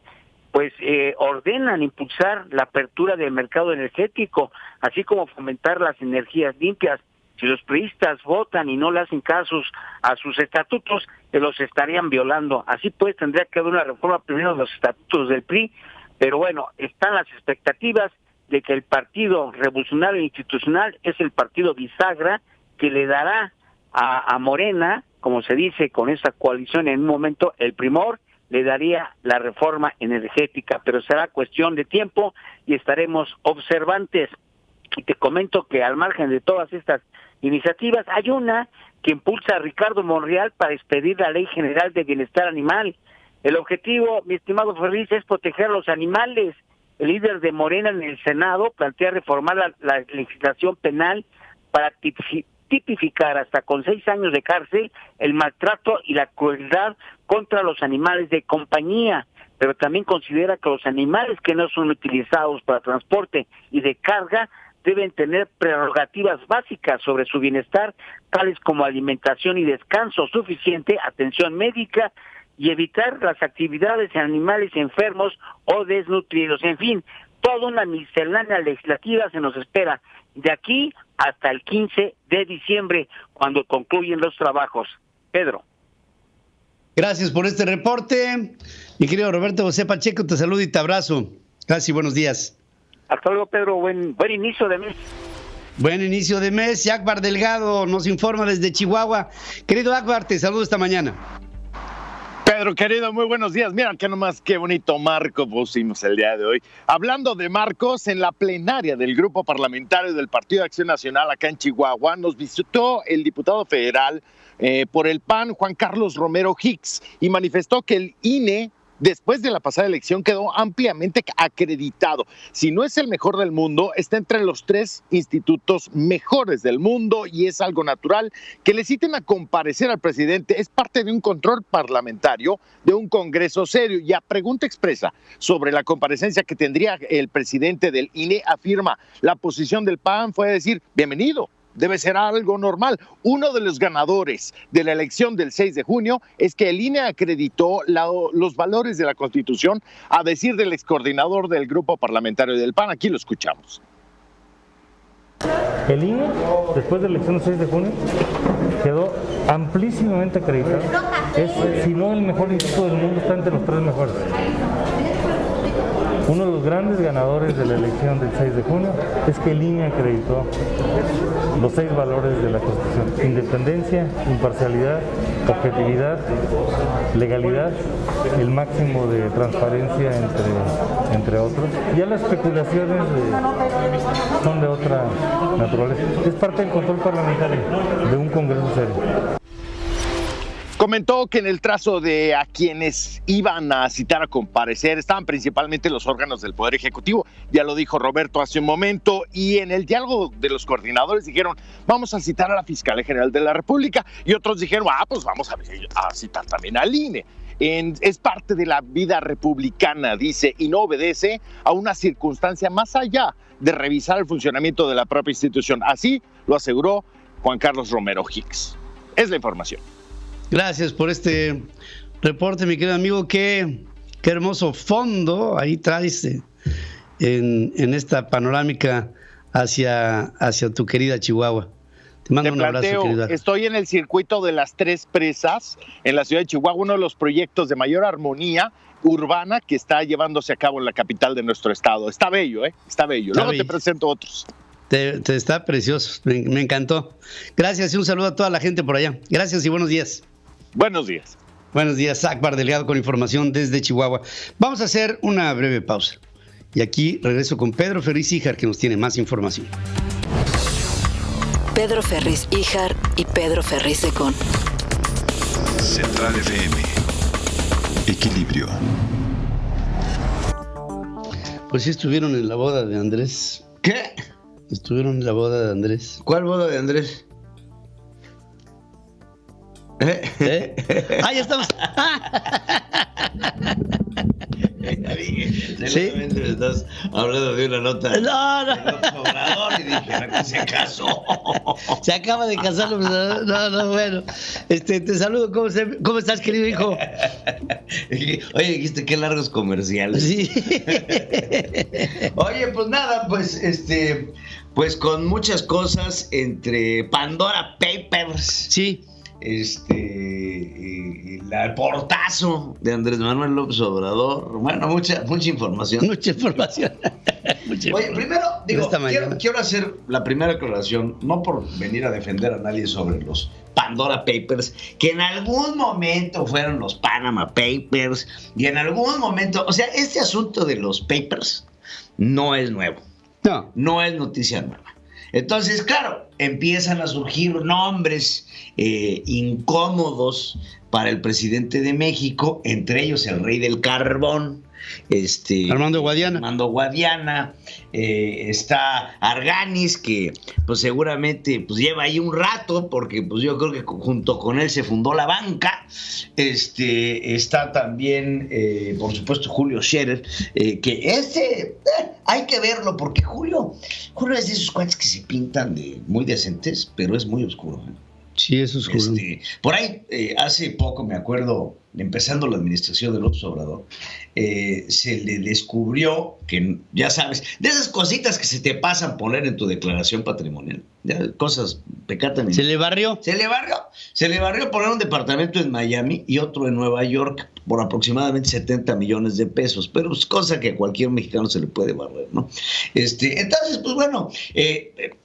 pues ordenan impulsar la apertura del mercado energético, así como fomentar las energías limpias. Si los priistas votan y no le hacen casos a sus estatutos, los estarían violando. Así pues, tendría que haber una reforma primero de los estatutos del PRI, pero bueno, están las expectativas de que el Partido Revolucionario Institucional es el partido bisagra que le dará a Morena, como se dice con esa coalición en un momento, el primor, le daría la reforma energética, pero será cuestión de tiempo y estaremos observantes. Y te comento que al margen de todas estas iniciativas, hay una que impulsa a Ricardo Monreal para expedir la Ley General de Bienestar Animal. El objetivo, mi estimado Ferriz, es proteger a los animales. El líder de Morena en el Senado plantea reformar la legislación penal para tipificar hasta con 6 años de cárcel el maltrato y la crueldad contra los animales de compañía, pero también considera que los animales que no son utilizados para transporte y de carga deben tener prerrogativas básicas sobre su bienestar, tales como alimentación y descanso suficiente, atención médica y evitar las actividades en animales enfermos o desnutridos. En fin, toda una miscelánea legislativa se nos espera de aquí hasta el 15 de diciembre, cuando concluyen los trabajos. Pedro. Gracias por este reporte. Mi querido Roberto José Pacheco, te saludo y te abrazo. Gracias y buenos días. Hasta luego, Pedro. Buen inicio de mes. Buen inicio de mes. Y Akbar Delgado nos informa desde Chihuahua. Querido Akbar, te saludo esta mañana. Pedro, querido, muy buenos días. Mira qué nomás, qué bonito marco pusimos el día de hoy. Hablando de marcos, en la plenaria del Grupo Parlamentario del Partido de Acción Nacional acá en Chihuahua, nos visitó el diputado federal por el PAN, Juan Carlos Romero Hicks, y manifestó que el INE, después de la pasada elección, quedó ampliamente acreditado. Si no es el mejor del mundo, está entre los 3 institutos mejores del mundo y es algo natural que le citen a comparecer al presidente. Es parte de un control parlamentario, de un congreso serio. Y a pregunta expresa sobre la comparecencia que tendría el presidente del INE, afirma: la posición del PAN fue decir bienvenido, debe ser algo normal. Uno de los ganadores de la elección del 6 de junio es que el INE acreditó los valores de la Constitución, a decir del excoordinador del grupo parlamentario del PAN. Aquí lo escuchamos. El INE, después de la elección del 6 de junio, quedó amplísimamente acreditado. Es, si no el mejor instituto del mundo, está entre los 3 mejores. Uno de los grandes ganadores de la elección del 6 de junio es que el INE acreditó los 6 valores de la Constitución: independencia, imparcialidad, objetividad, legalidad, el máximo de transparencia, entre otros. Ya las especulaciones son de otra naturaleza. Es parte del control parlamentario de un Congreso serio. Comentó que en el trazo de a quienes iban a citar a comparecer estaban principalmente los órganos del Poder Ejecutivo, ya lo dijo Roberto hace un momento, y en el diálogo de los coordinadores dijeron, vamos a citar a la Fiscalía General de la República, y otros dijeron, pues vamos a citar también al INE. Es parte de la vida republicana, dice, y no obedece a una circunstancia más allá de revisar el funcionamiento de la propia institución. Así lo aseguró Juan Carlos Romero Hicks. Es la información. Gracias por este reporte, mi querido amigo. Qué hermoso fondo ahí traes en esta panorámica hacia tu querida Chihuahua. Te mando un abrazo, querido. Estoy en el circuito de las 3 presas en la ciudad de Chihuahua, uno de los proyectos de mayor armonía urbana que está llevándose a cabo en la capital de nuestro estado. Está bello, Está bello. Luego te presento otros. Te está precioso, me encantó. Gracias y un saludo a toda la gente por allá. Gracias y buenos días. Buenos días. Buenos días, Akbar Delgado con información desde Chihuahua. Vamos a hacer una breve pausa. Y aquí regreso con Pedro Ferriz Híjar, que nos tiene más información. Pedro Ferriz Híjar y Pedro Ferriz Secón. Central FM. Equilibrio. Pues sí estuvieron en la boda de Andrés. ¿Qué? Estuvieron en la boda de Andrés. ¿Cuál boda de Andrés? Ya estamos. Seguramente me estás hablando de una nota. No. Del Obrador y dije, ¿a qué se casó? Se acaba de casar. Bueno. Te saludo. ¿Cómo estás, querido hijo? Oye, dijiste qué largos comerciales. Sí. Oye, pues nada, pues con muchas cosas entre Pandora Papers. Sí. El portazo de Andrés Manuel López Obrador. Bueno, mucha información. Mucha información. Oye, primero, quiero hacer la primera aclaración, no por venir a defender a nadie sobre los Pandora Papers, que en algún momento fueron los Panama Papers, y en algún momento, o sea, este asunto de los papers no es nuevo. No es noticia nueva. Entonces, claro, empiezan a surgir nombres incómodos para el presidente de México, entre ellos el rey del carbón, Armando Guadiana. Está Arganis, que pues seguramente pues lleva ahí un rato, porque pues yo creo que junto con él se fundó la banca. Está también, por supuesto, Julio Scherer, que hay que verlo, porque Julio es de esos cuates que se pintan de muy decentes, pero es muy oscuro. Sí, eso es oscuro. Por ahí, hace poco, me acuerdo, empezando la administración de López Obrador, se le descubrió que, ya sabes, de esas cositas que se te pasan poner en tu declaración patrimonial, cosas pecatan. ¿Se le barrió? Se le barrió poner un departamento en Miami y otro en Nueva York por aproximadamente 70 millones de pesos, pero es cosa que a cualquier mexicano se le puede barrer, ¿no? Entonces, pues bueno,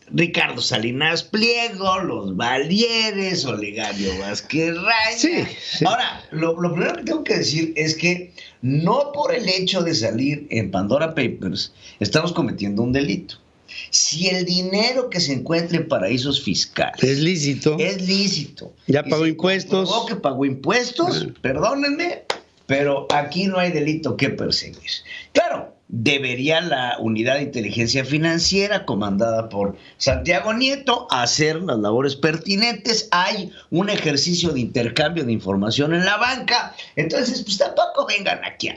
Ricardo Salinas Pliego, los Valieres, Olegario Vázquez Raña. Sí. Ahora, lo primero que tengo que decir es que no por el hecho de salir en Pandora Papers estamos cometiendo un delito. Si el dinero que se encuentra en paraísos fiscales es lícito. Ya pagó impuestos. Que pagó impuestos, perdónenme, pero aquí no hay delito que perseguir. Claro, debería la unidad de inteligencia financiera comandada por Santiago Nieto hacer las labores pertinentes. Hay un ejercicio de intercambio de información en la banca. Entonces, pues tampoco vengan aquí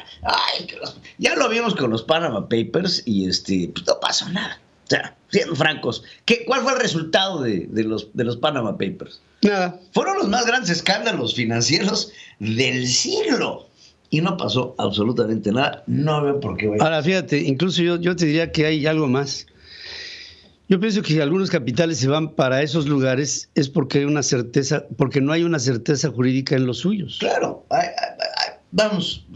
ya lo vimos con los Panama Papers y pues no pasó nada. sea, siendo francos, ¿cuál fue el resultado de los Panama Papers? Nada. Fueron los más grandes escándalos financieros del siglo. Y no pasó absolutamente nada. No veo por qué vaya. Ahora, fíjate, incluso yo te diría que hay algo más. Yo pienso que si algunos capitales se van para esos lugares es porque hay una certeza, porque no hay una certeza jurídica en los suyos. Claro, vamos.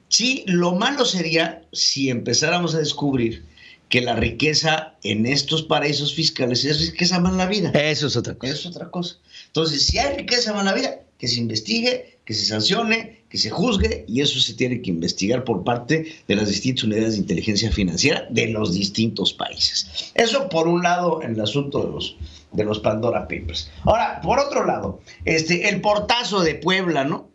Sí, lo malo sería si empezáramos a descubrir que la riqueza en estos paraísos fiscales es riqueza mala vida. Eso es otra cosa. Es otra cosa. Entonces, si hay riqueza mala vida, que se investigue, que se sancione, que se juzgue, y eso se tiene que investigar por parte de las distintas unidades de inteligencia financiera de los distintos países. Eso por un lado en el asunto de los Pandora Papers. Ahora, por otro lado, el portazo de Puebla, ¿no?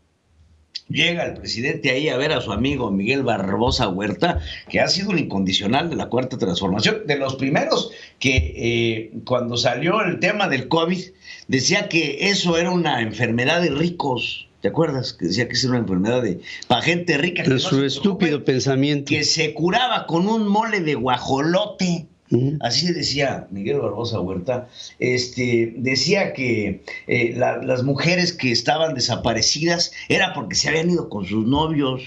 Llega el presidente ahí a ver a su amigo Miguel Barbosa Huerta, que ha sido un incondicional de la Cuarta Transformación, de los primeros que cuando salió el tema del COVID, decía que eso era una enfermedad de ricos. ¿Te acuerdas? Que decía que era una enfermedad para gente rica. De su estúpido pensamiento. Que se curaba con un mole de guajolote. Así decía Miguel Barbosa Huerta. Decía que las mujeres que estaban desaparecidas era porque se habían ido con sus novios.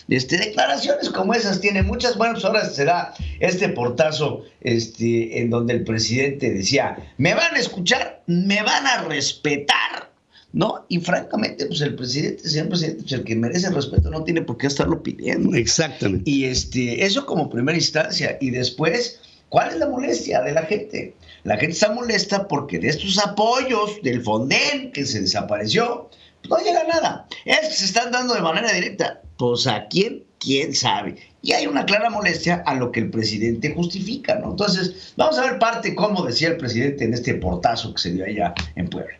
Declaraciones como esas tiene muchas. Bueno, pues ahora se da este portazo en donde el presidente decía: me van a escuchar, me van a respetar, ¿no? Y francamente, pues el presidente, señor presidente, pues el que merece el respeto no tiene por qué estarlo pidiendo. Exactamente. Y eso como primera instancia. Y después, ¿cuál es la molestia de la gente? La gente está molesta porque de estos apoyos del Fonden que se desapareció, pues no llega nada. Es que se están dando de manera directa. Pues ¿a quién? ¿Quién sabe? Y hay una clara molestia a lo que el presidente justifica, ¿no? Entonces, vamos a ver parte cómo decía el presidente en este portazo que se dio allá en Puebla.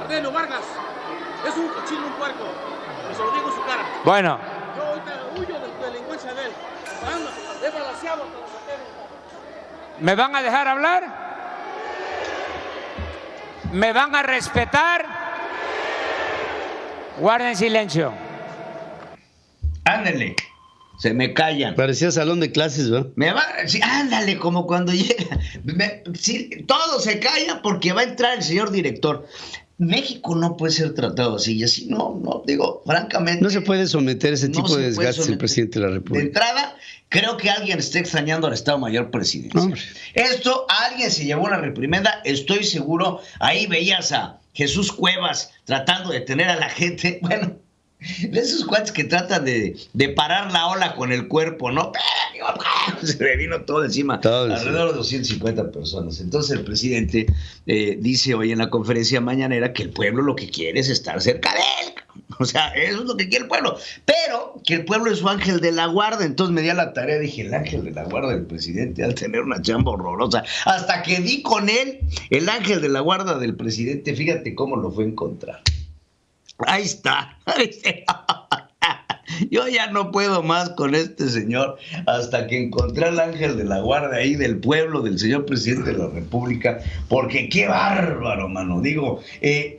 Ardeno Vargas es un cochino, un puerco. Y se lo digo en su cara. Bueno. Yo ahorita huyo de la delincuencia de él. Es balanceado hasta los hoteles. ¿Me van a dejar hablar? ¿Me van a respetar? Guarden silencio. Ándale. Se me callan. Parecía salón de clases, ¿no? Sí, ándale, como cuando llega. Todos se callan porque va a entrar el señor director. México no puede ser tratado así, y así no, digo, francamente. No se puede someter ese tipo de desgastes el presidente de la República. De entrada, creo que alguien está extrañando al Estado Mayor Presidencial. Hombre. Alguien se llevó una reprimenda, estoy seguro. Ahí veías a Jesús Cuevas tratando de detener a la gente. Bueno, de esos cuates que tratan de parar la ola con el cuerpo, ¿no? Se le vino todo encima. Alrededor de 250 personas. Entonces el presidente dice hoy en la conferencia mañanera que el pueblo lo que quiere es estar cerca de él. O sea, eso es lo que quiere el pueblo. Pero que el pueblo es su ángel de la guarda. Entonces me di a la tarea, dije, el ángel de la guarda del presidente al tener una chamba horrorosa. Hasta que di con él, el ángel de la guarda del presidente, fíjate cómo lo fue a encontrar. Ahí está. Yo ya no puedo más con este señor hasta que encontré al ángel de la guardia ahí del pueblo, del señor presidente de la República, porque qué bárbaro, mano. Digo,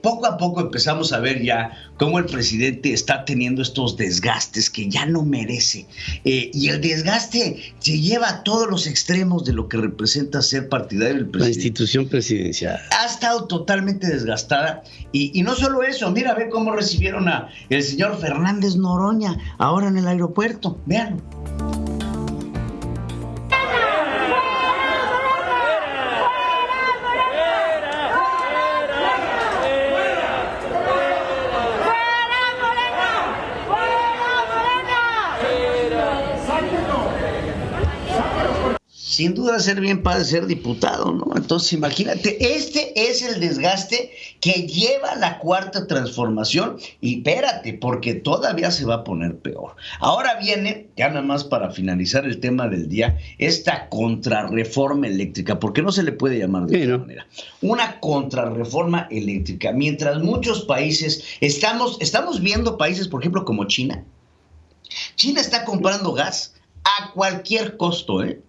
poco a poco empezamos a ver ya cómo el presidente está teniendo estos desgastes que ya no merece. Y el desgaste se lleva a todos los extremos de lo que representa ser partidario del presidente. La institución presidencial ha estado totalmente desgastada. Y no solo eso, mira, ve cómo recibieron a el señor Fernández Noroña ahora en el aeropuerto. Véanlo. Sin duda ser bien padre ser diputado, ¿no? Entonces imagínate, este es el desgaste que lleva la Cuarta Transformación. Y espérate, porque todavía se va a poner peor. Ahora viene, ya nada más para finalizar el tema del día, esta contrarreforma eléctrica, porque no se le puede llamar de esa manera. Una contrarreforma eléctrica. Mientras muchos países, estamos viendo países, por ejemplo, como China. China está comprando gas a cualquier costo, ¿eh?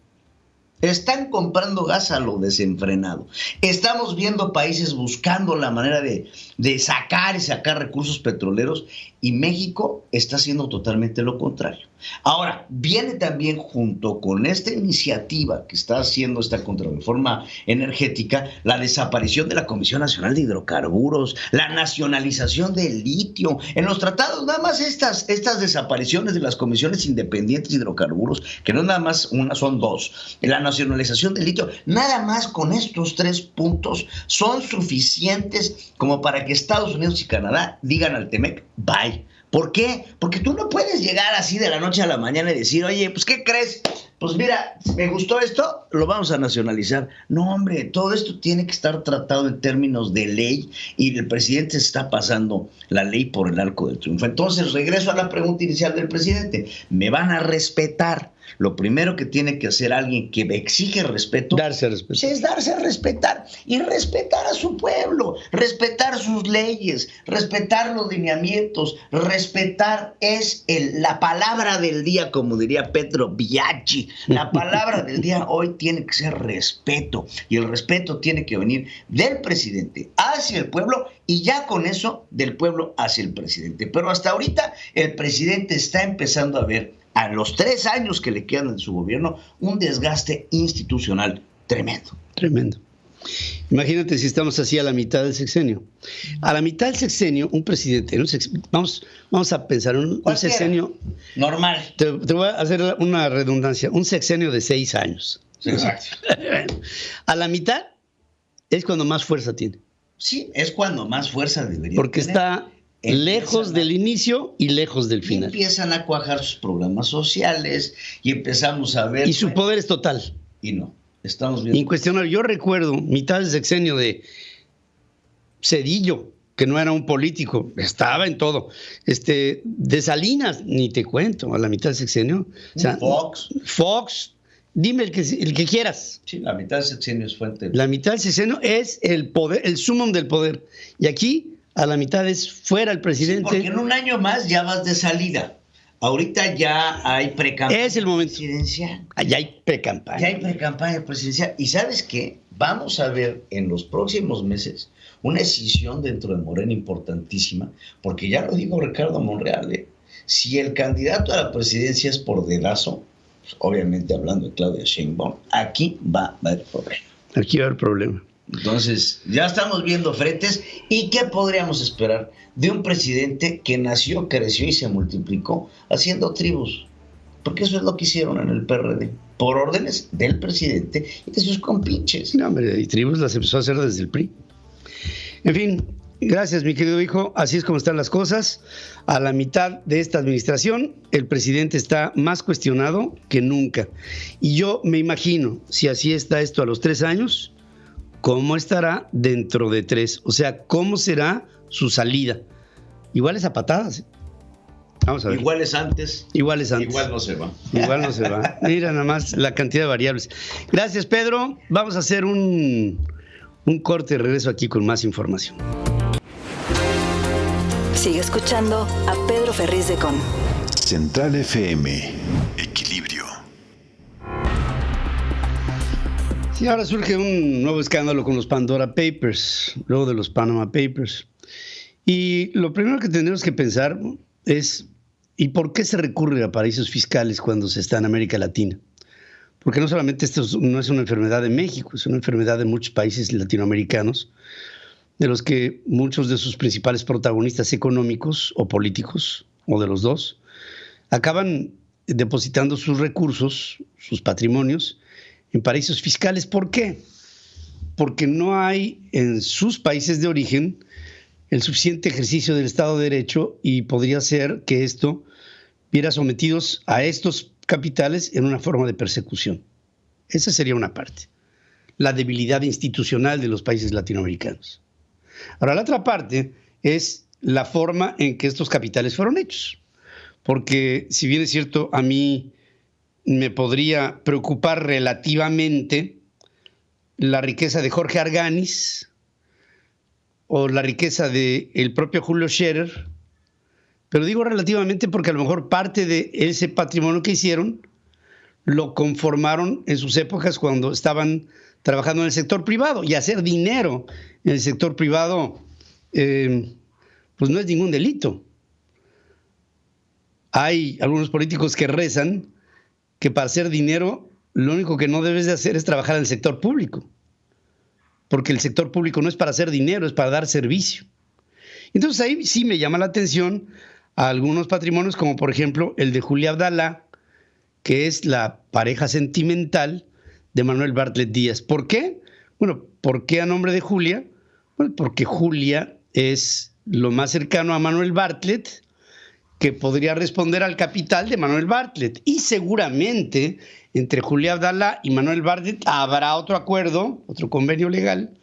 Están comprando gas a lo desenfrenado. Estamos viendo países buscando la manera de sacar recursos petroleros Y México está haciendo totalmente lo contrario. Ahora, viene también junto con esta iniciativa que está haciendo esta contrarreforma energética, la desaparición de la Comisión Nacional de Hidrocarburos, la nacionalización del litio. En los tratados, nada más estas desapariciones de las comisiones independientes de hidrocarburos, que no es nada más una, son dos. La nacionalización del litio, nada más con estos 3 puntos son suficientes como para que Estados Unidos y Canadá digan al TEMEC, bye. ¿Por qué? Porque tú no puedes llegar así de la noche a la mañana y decir, oye, pues ¿qué crees? Pues mira, me gustó esto, lo vamos a nacionalizar. No, hombre, todo esto tiene que estar tratado en términos de ley y el presidente está pasando la ley por el arco del triunfo. Entonces, regreso a la pregunta inicial del presidente. ¿Me van a respetar? Lo primero que tiene que hacer alguien que exige respeto, darse a respetar. Es darse a respetar y respetar a su pueblo, respetar sus leyes, respetar los lineamientos, respetar es la palabra del día, como diría Pedro Biaggi. La palabra del día hoy tiene que ser respeto, y el respeto tiene que venir del presidente hacia el pueblo y ya con eso del pueblo hacia el presidente. Pero hasta ahorita el presidente está empezando a ver, a los 3 años que le quedan en su gobierno, un desgaste institucional tremendo. Tremendo. Imagínate si estamos así a la mitad del sexenio. A la mitad del sexenio, un presidente, vamos a pensar, un sexenio normal. Te voy a hacer una redundancia, un sexenio de 6 años. Exacto. A la mitad es cuando más fuerza tiene. Sí, es cuando más fuerza debería porque tener. Está lejos del inicio y lejos del final. Empiezan a cuajar sus programas sociales y empezamos a ver... Y su poder es total. Y no, estamos viendo... Incuestionable. Yo recuerdo mitad del sexenio de Zedillo, que no era un político, estaba en todo. De Salinas, ni te cuento, a la mitad del sexenio. O sea, Fox, dime el que quieras. Sí, la mitad del sexenio es fuente. La mitad del sexenio es el poder, el sumum del poder. Y aquí... a la mitad es fuera el presidente. Sí, porque en un año más ya vas de salida. Ahorita ya hay precampaña. Es el momento presidencial. Ya hay precampaña. Ya hay precampaña presidencial. ¿Y sabes qué? Vamos a ver en los próximos meses una decisión dentro de Morena importantísima, porque ya lo dijo Ricardo Monreal, si el candidato a la presidencia es por dedazo, pues obviamente hablando de Claudia Sheinbaum, aquí va a haber problema. Aquí va a haber problema. Entonces, ya estamos viendo frentes. ¿Y qué podríamos esperar de un presidente que nació, creció y se multiplicó haciendo tribus? Porque eso es lo que hicieron en el PRD, por órdenes del presidente y de sus compinches. No, hombre, y tribus las empezó a hacer desde el PRI. En fin, gracias, mi querido hijo. Así es como están las cosas. A la mitad de esta administración, el presidente está más cuestionado que nunca. Y yo me imagino, si así está esto a los 3 años... ¿cómo estará dentro de 3? O sea, ¿cómo será su salida? Igual es a patadas. Vamos a ver. Igual es antes. Igual es antes. Igual no se va. Igual no se va. Mira nada más la cantidad de variables. Gracias, Pedro. Vamos a hacer un corte y regreso aquí con más información. Sigue escuchando a Pedro Ferriz de Con. Central FM. Equilibrio. Sí, ahora surge un nuevo escándalo con los Pandora Papers, luego de los Panama Papers. Y lo primero que tendremos que pensar es, ¿y por qué se recurre a paraísos fiscales cuando se está en América Latina? Porque no solamente esto no es una enfermedad de México, es una enfermedad de muchos países latinoamericanos, de los que muchos de sus principales protagonistas económicos o políticos, o de los dos, acaban depositando sus recursos, sus patrimonios, en paraísos fiscales. ¿Por qué? Porque no hay en sus países de origen el suficiente ejercicio del Estado de Derecho y podría ser que esto viera sometidos a estos capitales en una forma de persecución. Esa sería una parte. La debilidad institucional de los países latinoamericanos. Ahora, la otra parte es la forma en que estos capitales fueron hechos. Porque, si bien es cierto, a mí me podría preocupar relativamente la riqueza de Jorge Arganis o la riqueza del propio Julio Scherer, pero digo relativamente porque a lo mejor parte de ese patrimonio que hicieron lo conformaron en sus épocas cuando estaban trabajando en el sector privado, y hacer dinero en el sector privado pues no es ningún delito. Hay algunos políticos que rezan que para hacer dinero lo único que no debes de hacer es trabajar en el sector público, porque el sector público no es para hacer dinero, es para dar servicio. Entonces ahí sí me llama la atención a algunos patrimonios, como por ejemplo el de Julia Abdalá, que es la pareja sentimental de Manuel Bartlett Díaz. ¿Por qué? Bueno, ¿por qué a nombre de Julia? Bueno, porque Julia es lo más cercano a Manuel Bartlett que podría responder al capital de Manuel Bartlett. Y seguramente entre Julia Abdalá y Manuel Bartlett habrá otro acuerdo, otro convenio legal,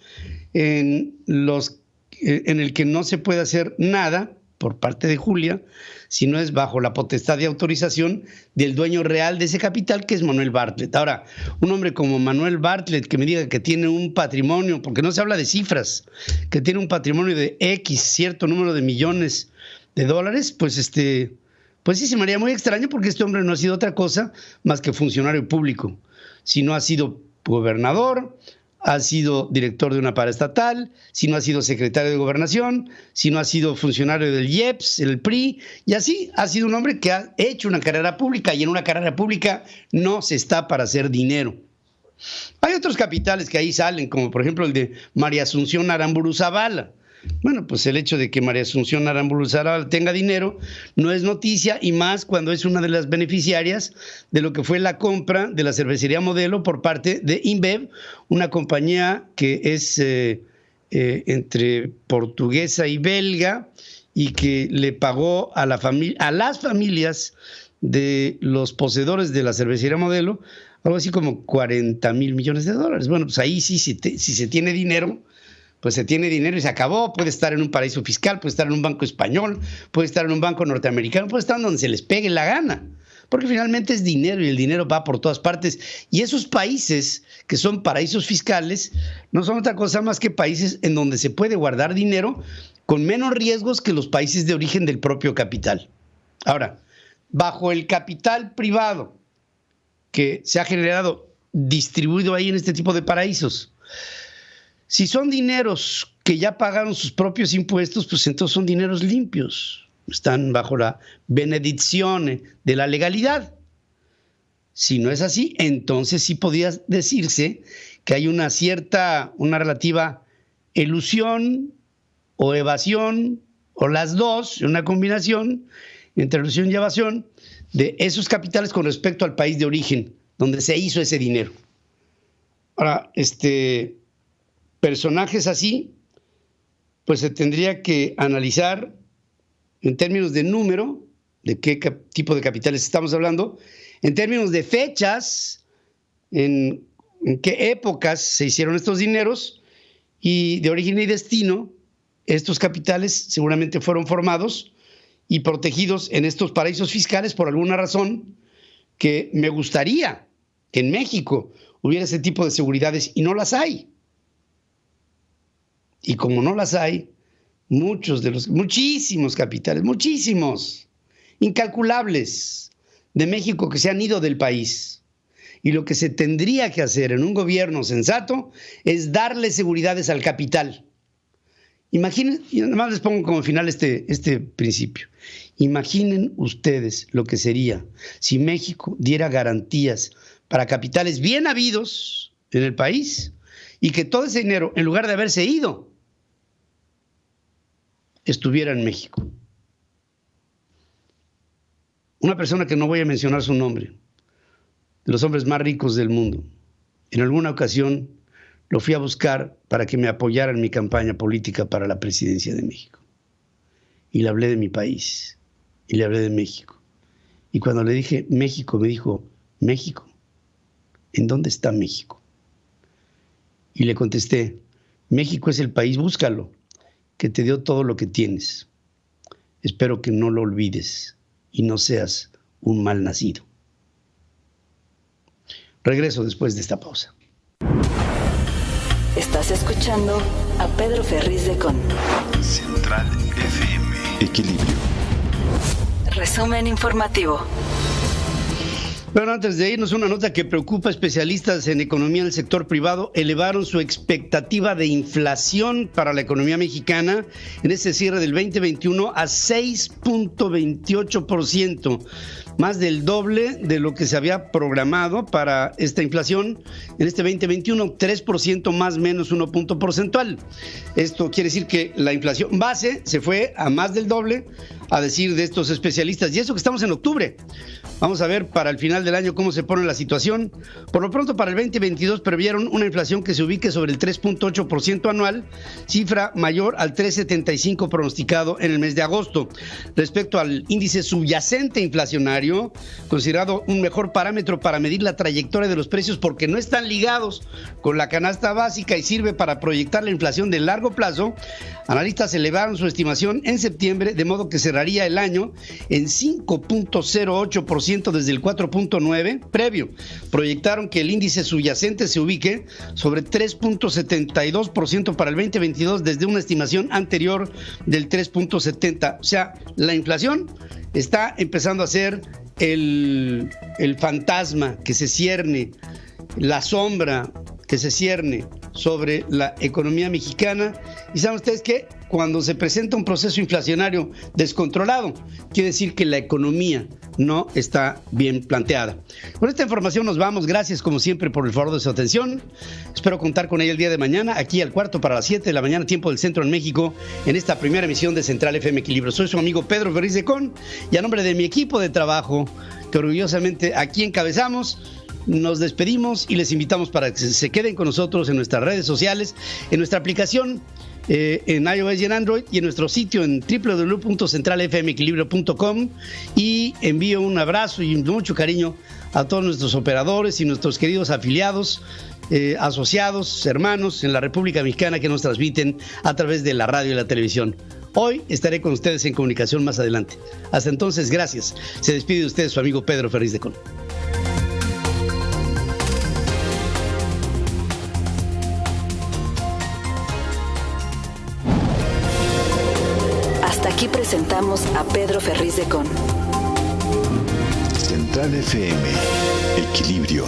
en el que no se puede hacer nada por parte de Julia, si no es bajo la potestad de autorización del dueño real de ese capital, que es Manuel Bartlett. Ahora, un hombre como Manuel Bartlett que me diga que tiene un patrimonio, porque no se habla de cifras, que tiene un patrimonio de X, cierto número de millones de dólares, pues sí se me haría muy extraño, porque este hombre no ha sido otra cosa más que funcionario público. Si no ha sido gobernador, ha sido director de una paraestatal, si no ha sido secretario de Gobernación, si no ha sido funcionario del IEPS, el PRI, y así ha sido un hombre que ha hecho una carrera pública, y en una carrera pública no se está para hacer dinero. Hay otros capitales que ahí salen, como por ejemplo el de María Asunción Aramburu Zavala. Bueno, pues el hecho de que María Asunción Aramburu Zavala tenga dinero no es noticia, y más cuando es una de las beneficiarias de lo que fue la compra de la cervecería Modelo por parte de InBev, una compañía que es entre portuguesa y belga, y que le pagó a las familias de los poseedores de la cervecería Modelo algo así como $40 mil millones. Bueno, pues ahí sí, si se tiene dinero, pues se tiene dinero y se acabó. Puede estar en un paraíso fiscal, puede estar en un banco español, puede estar en un banco norteamericano, puede estar donde se les pegue la gana, porque finalmente es dinero y el dinero va por todas partes. Y esos países que son paraísos fiscales no son otra cosa más que países en donde se puede guardar dinero con menos riesgos que los países de origen del propio capital. Ahora, bajo el capital privado que se ha generado, distribuido ahí en este tipo de paraísos, si son dineros que ya pagaron sus propios impuestos, pues entonces son dineros limpios. Están bajo la benedizione de la legalidad. Si no es así, entonces sí podría decirse que hay una relativa elusión o evasión, o las dos, una combinación entre elusión y evasión de esos capitales con respecto al país de origen donde se hizo ese dinero. Ahora, personajes así, pues se tendría que analizar en términos de número, de qué tipo de capitales estamos hablando, en términos de fechas, en qué épocas se hicieron estos dineros, y de origen y destino. Estos capitales seguramente fueron formados y protegidos en estos paraísos fiscales por alguna razón, que me gustaría que en México hubiera ese tipo de seguridades, y no las hay. Y como no las hay, muchísimos capitales, muchísimos, incalculables, de México que se han ido del país. Y lo que se tendría que hacer en un gobierno sensato es darle seguridades al capital. Imaginen, y nada más les pongo como final este principio. Imaginen ustedes lo que sería si México diera garantías para capitales bien habidos en el país, y que todo ese dinero, en lugar de haberse ido, estuviera en México. Una persona que no voy a mencionar su nombre, de los hombres más ricos del mundo, en alguna ocasión lo fui a buscar para que me apoyara en mi campaña política para la presidencia de México. Y le hablé de mi país, y le hablé de México. Y cuando le dije México, me dijo, ¿México? ¿En dónde está México? Y le contesté, México es el país, búscalo, que te dio todo lo que tienes. Espero que no lo olvides y no seas un mal nacido. Regreso después de esta pausa. Estás escuchando a Pedro Ferriz de Con. Central FM. Equilibrio. Resumen informativo. Bueno, antes de irnos, una nota que preocupa a especialistas en economía del sector privado. Elevaron su expectativa de inflación para la economía mexicana en este cierre del 2021 a 6.28%, más del doble de lo que se había programado para esta inflación en este 2021, 3% más menos 1 punto porcentual. Esto quiere decir que la inflación base se fue a más del doble, a decir de estos especialistas, y eso que estamos en octubre. Vamos a ver para el final del año cómo se pone la situación. Por lo pronto, para el 2022 previeron una inflación que se ubique sobre el 3.8% anual, cifra mayor al 3.75 pronosticado en el mes de agosto. Respecto al índice subyacente inflacionario, considerado un mejor parámetro para medir la trayectoria de los precios porque no están ligados con la canasta básica y sirve para proyectar la inflación de largo plazo, analistas elevaron su estimación en septiembre, de modo que cerraría el año en 5.08% desde el 4.9% previo. Proyectaron que el índice subyacente se ubique sobre 3.72% para el 2022 desde una estimación anterior del 3.70%. O sea, la inflación está empezando a ser el fantasma que se cierne, la sombra que se cierne sobre la economía mexicana. Y saben ustedes que cuando se presenta un proceso inflacionario descontrolado, quiere decir que la economía no está bien planteada. Con esta información nos vamos. Gracias como siempre por el favor de su atención. Espero contar con ella el día de mañana, aquí al 7:45 de la mañana, tiempo del centro en México, en esta primera emisión de Central FM Equilibrio. Soy su amigo Pedro Ferriz de Con, y a nombre de mi equipo de trabajo, que orgullosamente aquí encabezamos, nos despedimos y les invitamos para que se queden con nosotros en nuestras redes sociales, en nuestra aplicación en iOS y en Android, y en nuestro sitio en www.centralfmequilibrio.com. y envío un abrazo y mucho cariño a todos nuestros operadores y nuestros queridos afiliados, asociados, hermanos en la República Mexicana que nos transmiten a través de la radio y la televisión. Hoy estaré con ustedes en comunicación más adelante. Hasta entonces, gracias. Se despide de ustedes su amigo Pedro Ferriz de Con. Aquí presentamos a Pedro Ferriz de Con. Central FM, Equilibrio.